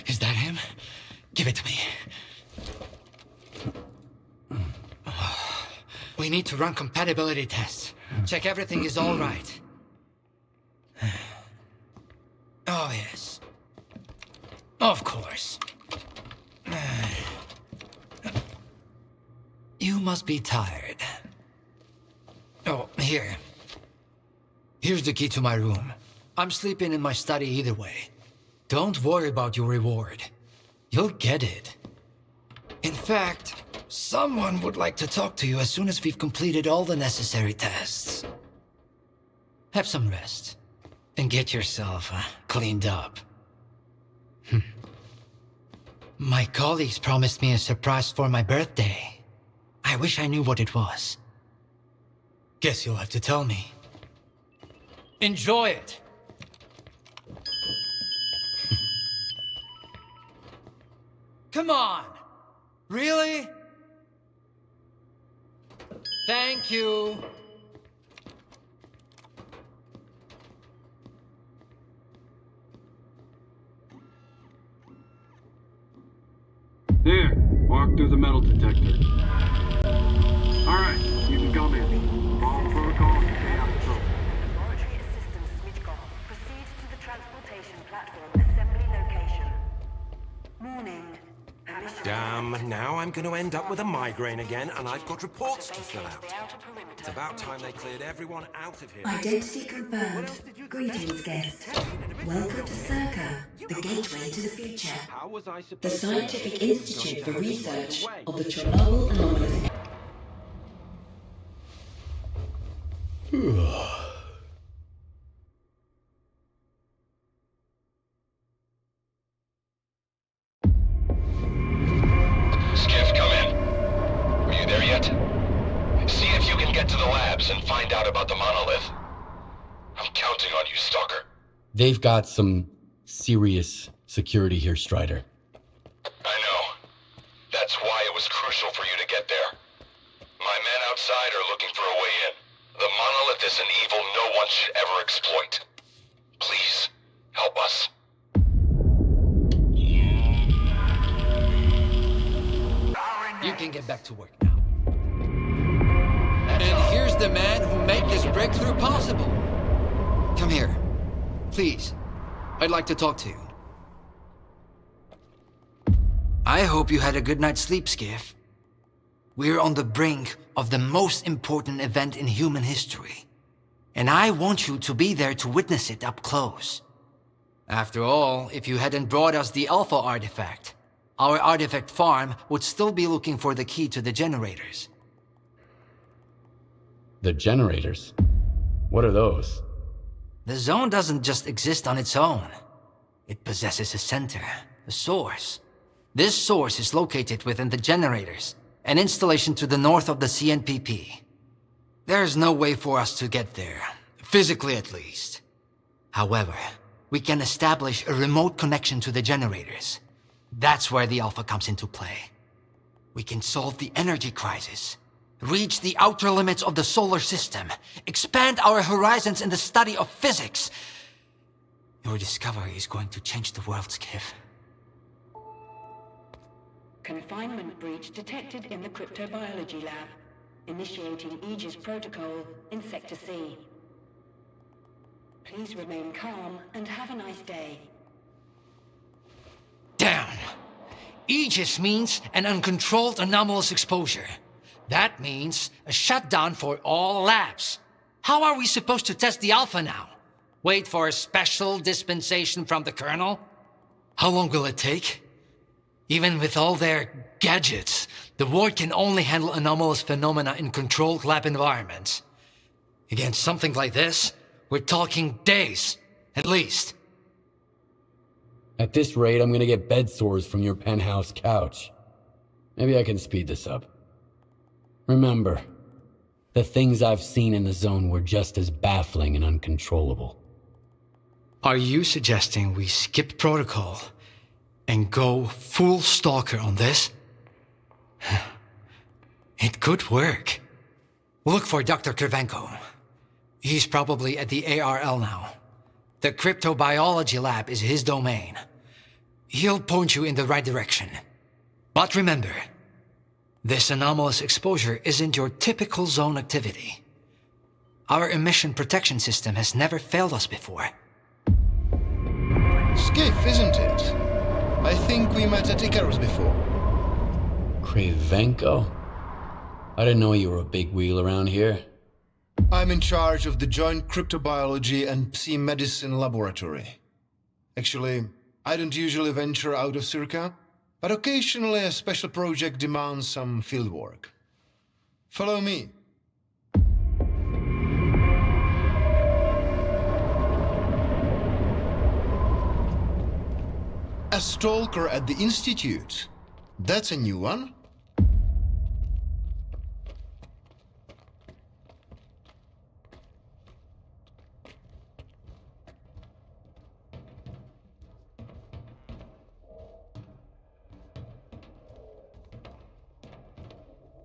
Is that him? Give it to me. We need to run compatibility tests. Check everything is all right. Oh, yes. Of course. You must be tired. Oh, here. Here's the key to my room. I'm sleeping in my study either way. Don't worry about your reward. You'll get it. In fact, someone would like to talk to you as soon as we've completed all the necessary tests. Have some rest, and get yourself cleaned up. My colleagues promised me a surprise for my birthday. I wish I knew what it was. Guess you'll have to tell me. Enjoy it! Come on! Really? Thank you. There, walk through the metal detector. Alright, you can come in. Follow protocol and stay out of trouble. Laboratory Assistant Switchcom. Proceed to the transportation platform assembly location. Warning. Damn, now I'm going to end up with a migraine again, and I've got reports to fill out. It's about time they cleared everyone out of here. Identity confirmed. Greetings, guest. Welcome to S.T.A.L.K.E.R, the gateway to the future. The Scientific Institute for Research of the Chornobyl anomalous. Skiff, come in. Are you there yet? See if you can get to the labs and find out about the monolith. I'm counting on you, Stalker. They've got some serious security here, Strider. I know. That's why it was crucial for you to get there. My men outside are looking for a way in. The monolith is an evil no one should ever exploit. Please, help us. You can get back to work now. And here's the man who made this breakthrough possible. Come here. Please. I'd like to talk to you. I hope you had a good night's sleep, Skiff. We're on the brink of the most important event in human history. And I want you to be there to witness it up close. After all, if you hadn't brought us the Alpha artifact, our artifact farm would still be looking for the key to the generators. The generators? What are those? The zone doesn't just exist on its own. It possesses a center, a source. This source is located within the generators, an installation to the north of the CNPP. There's no way for us to get there, physically at least. However, we can establish a remote connection to the generators. That's where the Alpha comes into play. We can solve the energy crisis, reach the outer limits of the solar system, expand our horizons in the study of physics. Your discovery is going to change the world, Skiff. Confinement breach detected in the cryptobiology lab. Initiating Aegis protocol in Sector C. Please remain calm and have a nice day. Damn! Aegis means an uncontrolled anomalous exposure. That means a shutdown for all labs. How are we supposed to test the Alpha now? Wait for a special dispensation from the Colonel? How long will it take? Even with all their gadgets, the Ward can only handle anomalous phenomena in controlled lab environments. Against something like this, we're talking days, at least. At this rate, I'm gonna get bed sores from your penthouse couch. Maybe I can speed this up. Remember, the things I've seen in the zone were just as baffling and uncontrollable. Are you suggesting we skip protocol and go full S.T.A.L.K.E.R on this? It could work. Look for Dr. Kravchenko. He's probably at the ARL now. The cryptobiology lab is his domain. He'll point you in the right direction. But remember, this anomalous exposure isn't your typical zone activity. Our emission protection system has never failed us before. Skiff, isn't it? I think we met at Icarus before. Kravchenko? I didn't know you were a big wheel around here. I'm in charge of the Joint Cryptobiology and Psi-Medicine Laboratory. Actually, I don't usually venture out of Circa, but occasionally a special project demands some fieldwork. Follow me. A stalker at the Institute. That's a new one.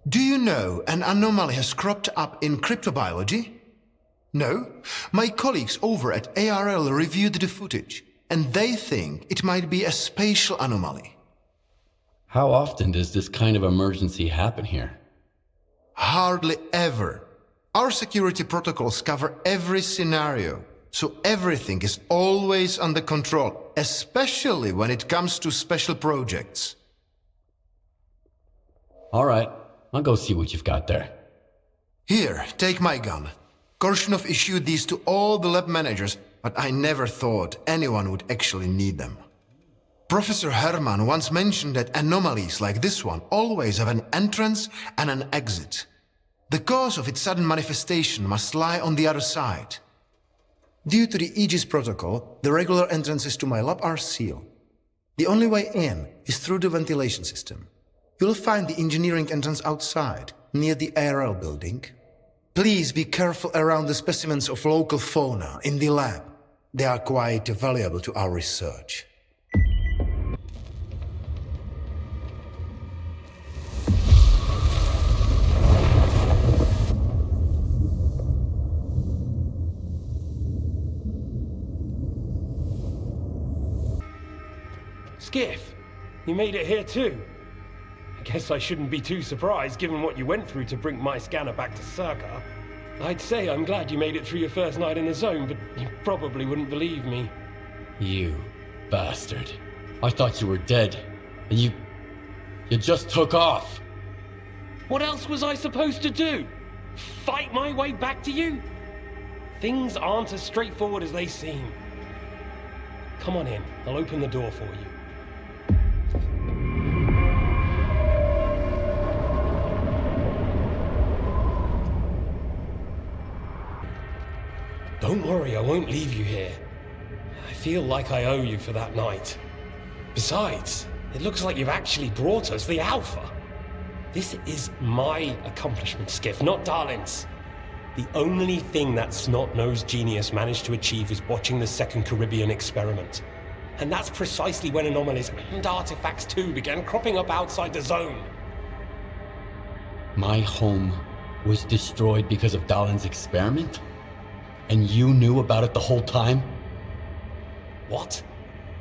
Do you know an anomaly has cropped up in cryptobiology? No? My colleagues over at ARL reviewed the footage, and they think it might be a spatial anomaly. How often does this kind of emergency happen here? Hardly ever. Our security protocols cover every scenario, so everything is always under control, especially when it comes to special projects. All right, I'll go see what you've got there. Here, take my gun. Korshunov issued these to all the lab managers, but I never thought anyone would actually need them. Professor Herman once mentioned that anomalies like this one always have an entrance and an exit. The cause of its sudden manifestation must lie on the other side. Due to the Aegis protocol, the regular entrances to my lab are sealed. The only way in is through the ventilation system. You'll find the engineering entrance outside, near the ARL building. Please be careful around the specimens of local fauna in the lab. They are quite valuable to our research. Skiff, you made it here too. I guess I shouldn't be too surprised given what you went through to bring my scanner back to S.T.A.L.K.E.R. I'd say I'm glad you made it through your first night in the zone, but you probably wouldn't believe me. You bastard. I thought you were dead, and you just took off. What else was I supposed to do? Fight my way back to you? Things aren't as straightforward as they seem. Come on in, I'll open the door for you. Don't worry, I won't leave you here. I feel like I owe you for that night. Besides, it looks like you've actually brought us the Alpha. This is my accomplishment, Skiff, not Darlin's. The only thing that snot-nosed genius managed to achieve is watching the Second Caribbean experiment. And that's precisely when anomalies and artifacts too began cropping up outside the zone. My home was destroyed because of Darlin's experiment? And you knew about it the whole time? What?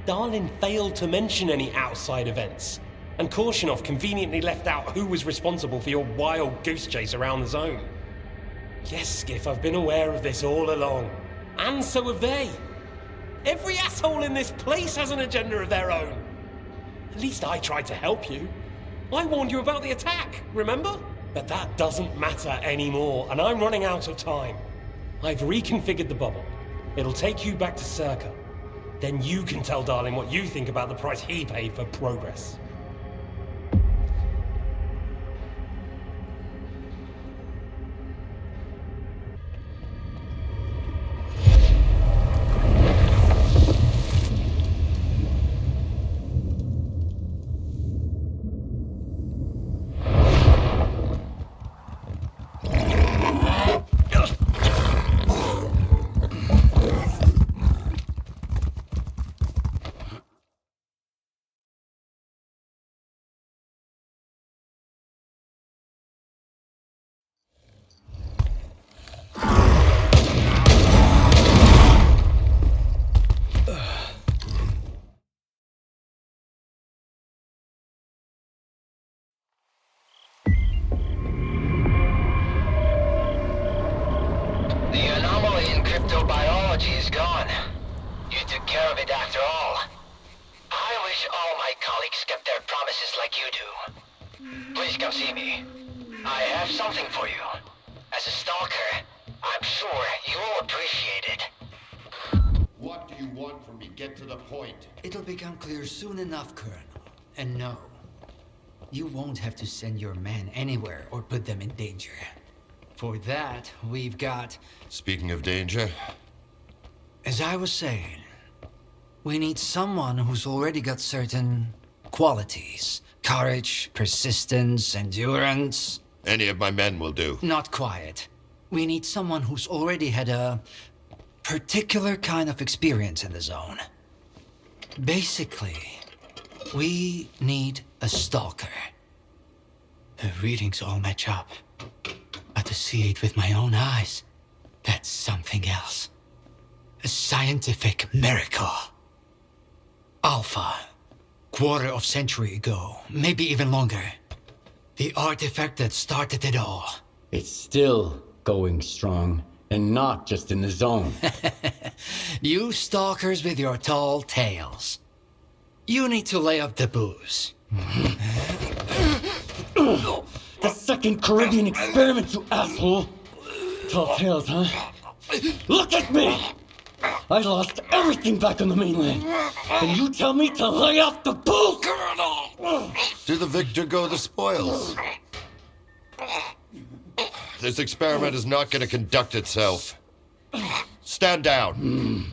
Darlin failed to mention any outside events, and Korshunov conveniently left out who was responsible for your wild goose chase around the zone. Yes, Skiff, I've been aware of this all along. And so have they. Every asshole in this place has an agenda of their own. At least I tried to help you. I warned you about the attack, remember? But that doesn't matter anymore, and I'm running out of time. I've reconfigured the bubble. It'll take you back to S.T.A.L.K.E.R. Then you can tell Darlin what you think about the price he paid for progress. It'll become clear soon enough, Colonel. And no, you won't have to send your men anywhere or put them in danger. For that, we've got... Speaking of danger... As I was saying, we need someone who's already got certain qualities. Courage, persistence, endurance... Any of my men will do. Not quiet. We need someone who's already had a particular kind of experience in the zone. Basically, we need a stalker. The readings all match up. But to see it with my own eyes, that's something else. A scientific miracle. Alpha. Quarter of century ago, maybe even longer. The artifact that started it all. It's still going strong, and not just in the zone. You stalkers with your tall tales. You need to lay up the booze. The Second Caribbean experiment, you asshole! Tall tales, huh? Look at me! I lost everything back on the mainland. And you tell me to lay off the booze? To the victor go the spoils. This experiment is not going to conduct itself. Stand down.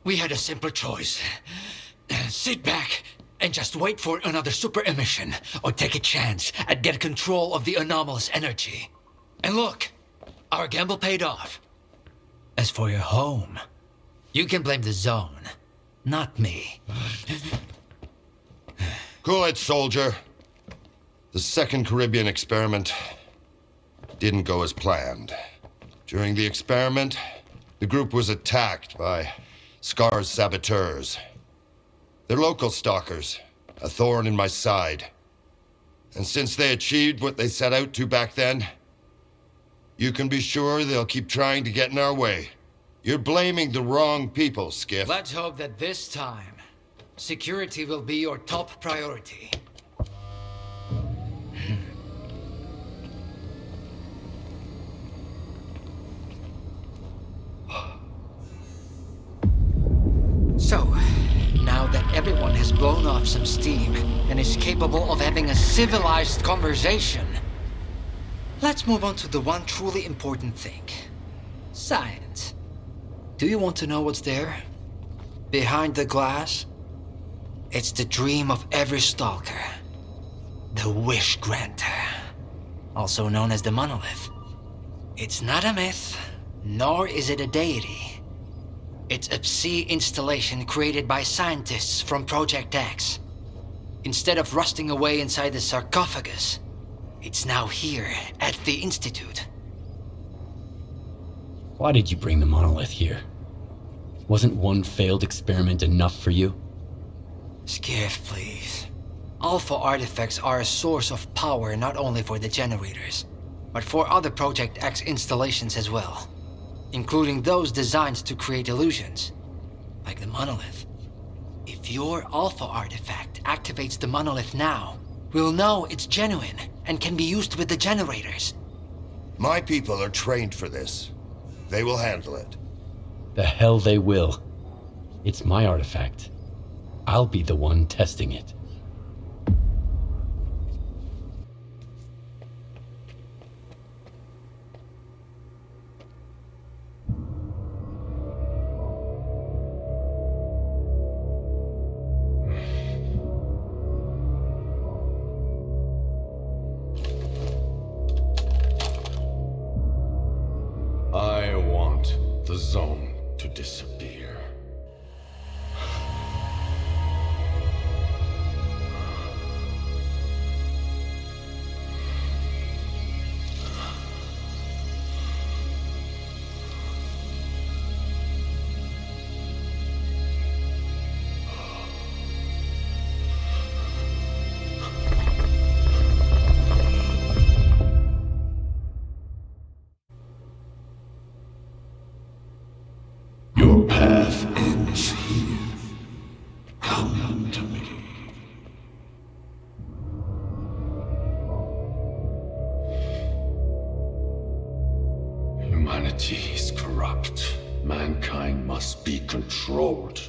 We had a simple choice. Sit back and just wait for another super emission, or take a chance at get control of the anomalous energy. And look, our gamble paid off. As for your home, you can blame the zone, not me. Cool it, soldier. The Second Caribbean experiment didn't go as planned. During the experiment, the group was attacked by S.T.A.L.K.E.R's saboteurs. They're local stalkers, a thorn in my side. And since they achieved what they set out to back then, you can be sure they'll keep trying to get in our way. You're blaming the wrong people, Skiff. Let's hope that this time, security will be your top priority. So, now that everyone has blown off some steam and is capable of having a civilized conversation, Let's move on to the one truly important thing. Science. Do you want to know what's there? Behind the glass? It's the dream of every stalker. The Wish Granter. Also known as the Monolith. It's not a myth, nor is it a deity. It's a Psi installation created by scientists from Project X. Instead of rusting away inside the sarcophagus, it's now here at the Institute. Why did you bring the monolith here? Wasn't one failed experiment enough for you? Skiff, please. Alpha artifacts are a source of power not only for the generators, but for other Project X installations as well, including those designed to create illusions, like the monolith. If your Alpha artifact activates the monolith now, we'll know it's genuine and can be used with the generators. My people are trained for this. They will handle it. The hell they will. It's my artifact. I'll be the one testing it. I want the zone to disappear. Your path ends here. Come to me. Humanity is corrupt. Mankind must be controlled.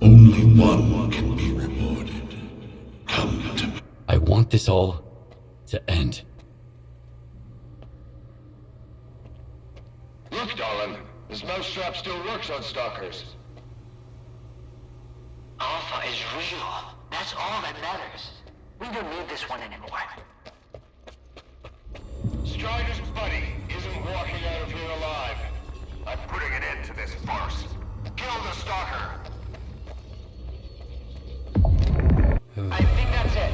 Only one can be rewarded. Come to me. I want this all to end. Look, darling. This mousetrap still works on stalkers. Alpha is real. That's all that matters. We don't need this one anymore. Strider's buddy isn't walking out of here alive. I'm putting an end to this farce. Kill the stalker. I think that's it.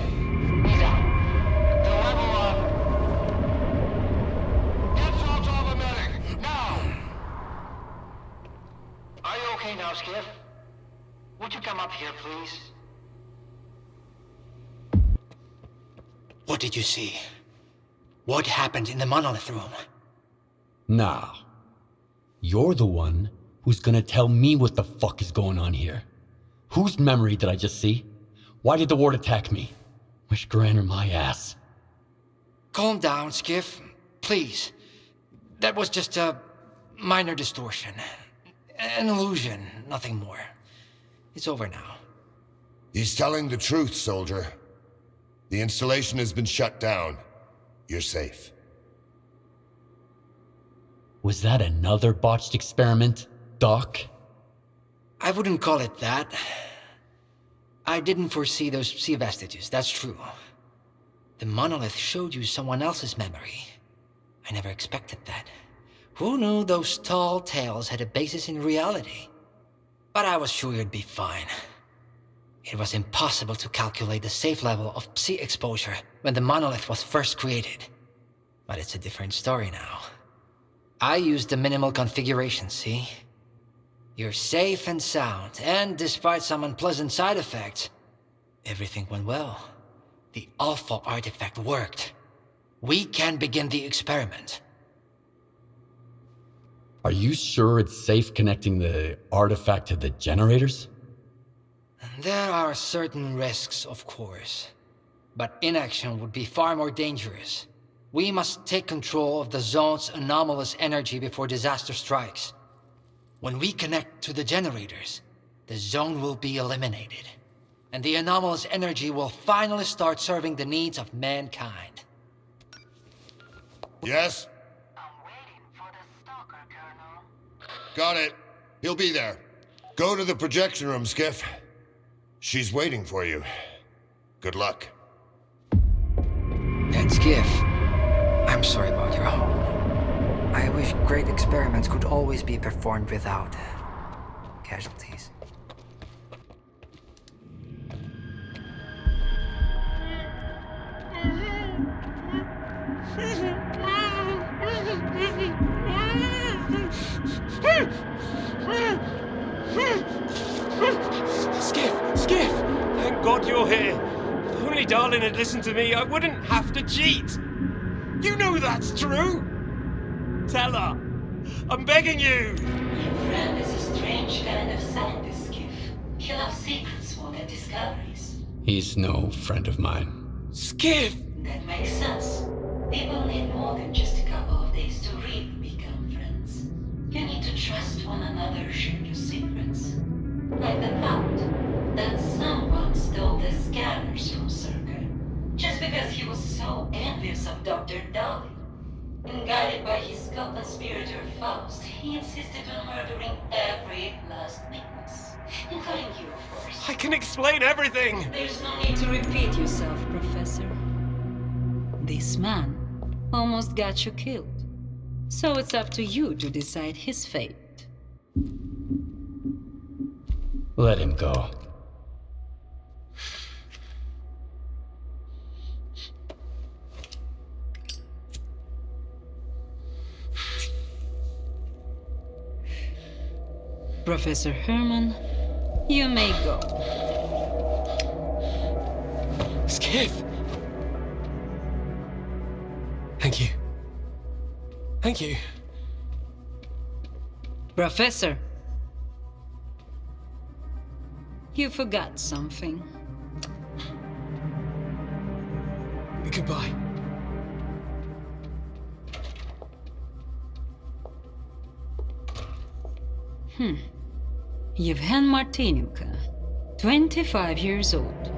He's out. To level up. Get salt on the medic, now! Are you okay now, Skiff? Would you come up here, please? What did you see? What happened in the monolith room? Nah. You're the one who's gonna tell me what the fuck is going on here. Whose memory did I just see? Why did the ward attack me? Wish Granter my ass. Calm down, Skiff. Please. That was just a minor distortion. An illusion, nothing more. It's over now. He's telling the truth, soldier. The installation has been shut down. You're safe. Was that another botched experiment, Doc? I wouldn't call it that. I didn't foresee those sea vestiges, that's true. The monolith showed you someone else's memory. I never expected that. Who knew those tall tales had a basis in reality? But I was sure you'd be fine. It was impossible to calculate the safe level of Psi exposure when the monolith was first created. But it's a different story now. I used the minimal configuration, see? You're safe and sound, and despite some unpleasant side effects, everything went well. The awful artifact worked. We can begin the experiment. Are you sure it's safe connecting the artifact to the generators? There are certain risks, of course. But inaction would be far more dangerous. We must take control of the zone's anomalous energy before disaster strikes. When we connect to the generators, the zone will be eliminated. And the anomalous energy will finally start serving the needs of mankind. Yes? Got it. He'll be there. Go to the projection room, Skiff. She's waiting for you. Good luck. And Skiff, I'm sorry about your home. I wish great experiments could always be performed without casualties. Skiff! Thank God you're here. If only Darlin had listened to me, I wouldn't have to cheat. You know that's true. Tell her. I'm begging you. Your friend is a strange kind of scientist, Skiff. He loves secrets more than discoveries. He's no friend of mine. Skiff! That makes sense. People need more than just a couple of days to really become friends. You need to trust one another, share your secrets. Like the fact that someone stole the scanners from S.T.A.L.K.E.R. just because he was so envious of Dr. Darlin. And guided by his co-conspirator Faust, he insisted on murdering every last witness, including you, of course. I can explain everything! There's no need to repeat yourself, Professor. This man almost got you killed. So it's up to you to decide his fate. Let him go. Professor Herman, you may go. Skiff! Thank you. Thank you. Professor! You forgot something. Goodbye. Yevhen Martinenko, 25 years old.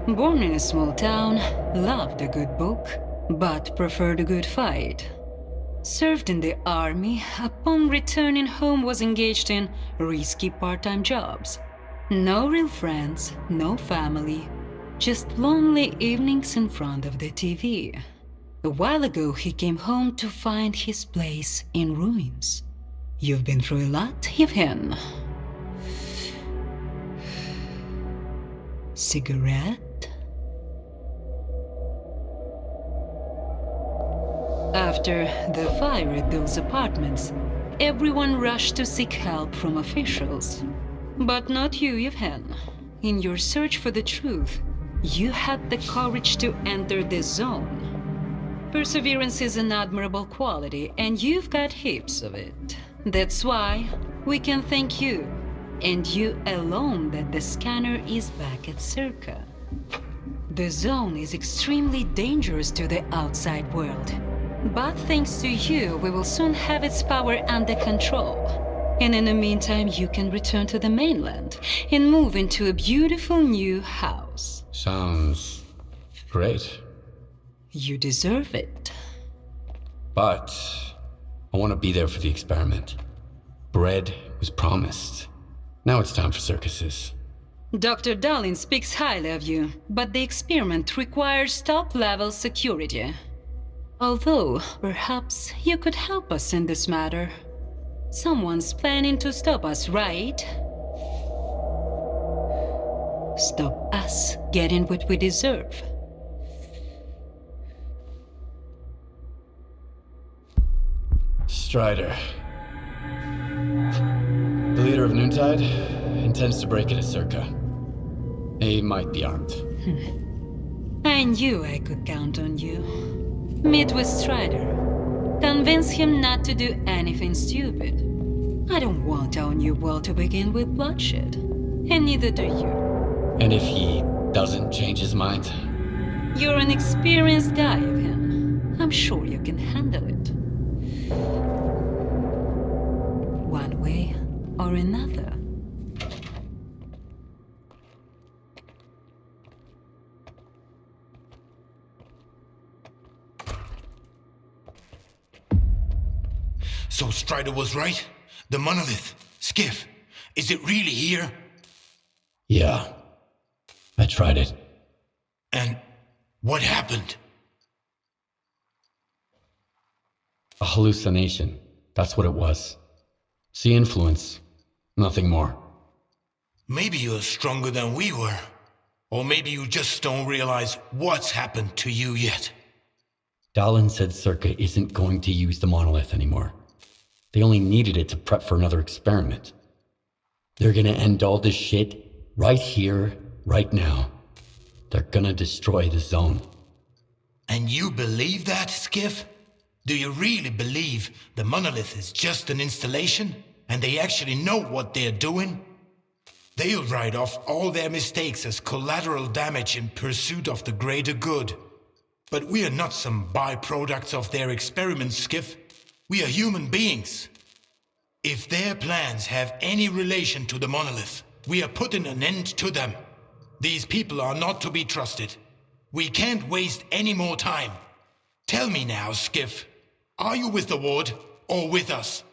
Born in a small town, loved a good book, but preferred a good fight. Served in the army, upon returning home was engaged in risky part-time jobs. No real friends, no family, just lonely evenings in front of the TV. A while ago he came home to find his place in ruins. You've been through a lot, Yevhen. Cigarette? After the fire at those apartments, everyone rushed to seek help from officials. But not you, Yevhen. In your search for the truth, you had the courage to enter the zone. Perseverance is an admirable quality, and you've got heaps of it. That's why we can thank you, and you alone, that the scanner is back at S.T.A.L.K.E.R. The zone is extremely dangerous to the outside world. But thanks to you, we will soon have its power under control. And in the meantime, you can return to the mainland and move into a beautiful new house. Sounds great. You deserve it. But I want to be there for the experiment. Bread was promised. Now it's time for circuses. Dr. Darlin speaks highly of you, but the experiment requires top-level security. Although, perhaps you could help us in this matter. Someone's planning to stop us, right? Stop us getting what we deserve. Strider. The leader of Noontide intends to break into S.T.A.L.K.E.R. He might be armed. I knew I could count on you. Meet with Strider. Convince him not to do anything stupid. I don't want our new world to begin with bloodshed. And neither do you. And if he doesn't change his mind? You're an experienced guy of him. I'm sure you can handle it. One way or another. So Strider was right? The monolith, Skiff, is it really here? Yeah. I tried it. And what happened? A hallucination. That's what it was. See influence. Nothing more. Maybe you're stronger than we were. Or maybe you just don't realize what's happened to you yet. Dallin said S.T.A.L.K.E.R isn't going to use the monolith anymore. They only needed it to prep for another experiment. They're gonna end all this shit right here, right now. They're gonna destroy the zone. And you believe that, Skiff? Do you really believe the monolith is just an installation, and they actually know what they're doing? They'll write off all their mistakes as collateral damage in pursuit of the greater good. But we are not some byproducts of their experiments, Skiff. We are human beings. If their plans have any relation to the monolith, we are putting an end to them. These people are not to be trusted. We can't waste any more time. Tell me now, Skiff. Are you with the Ward or with us?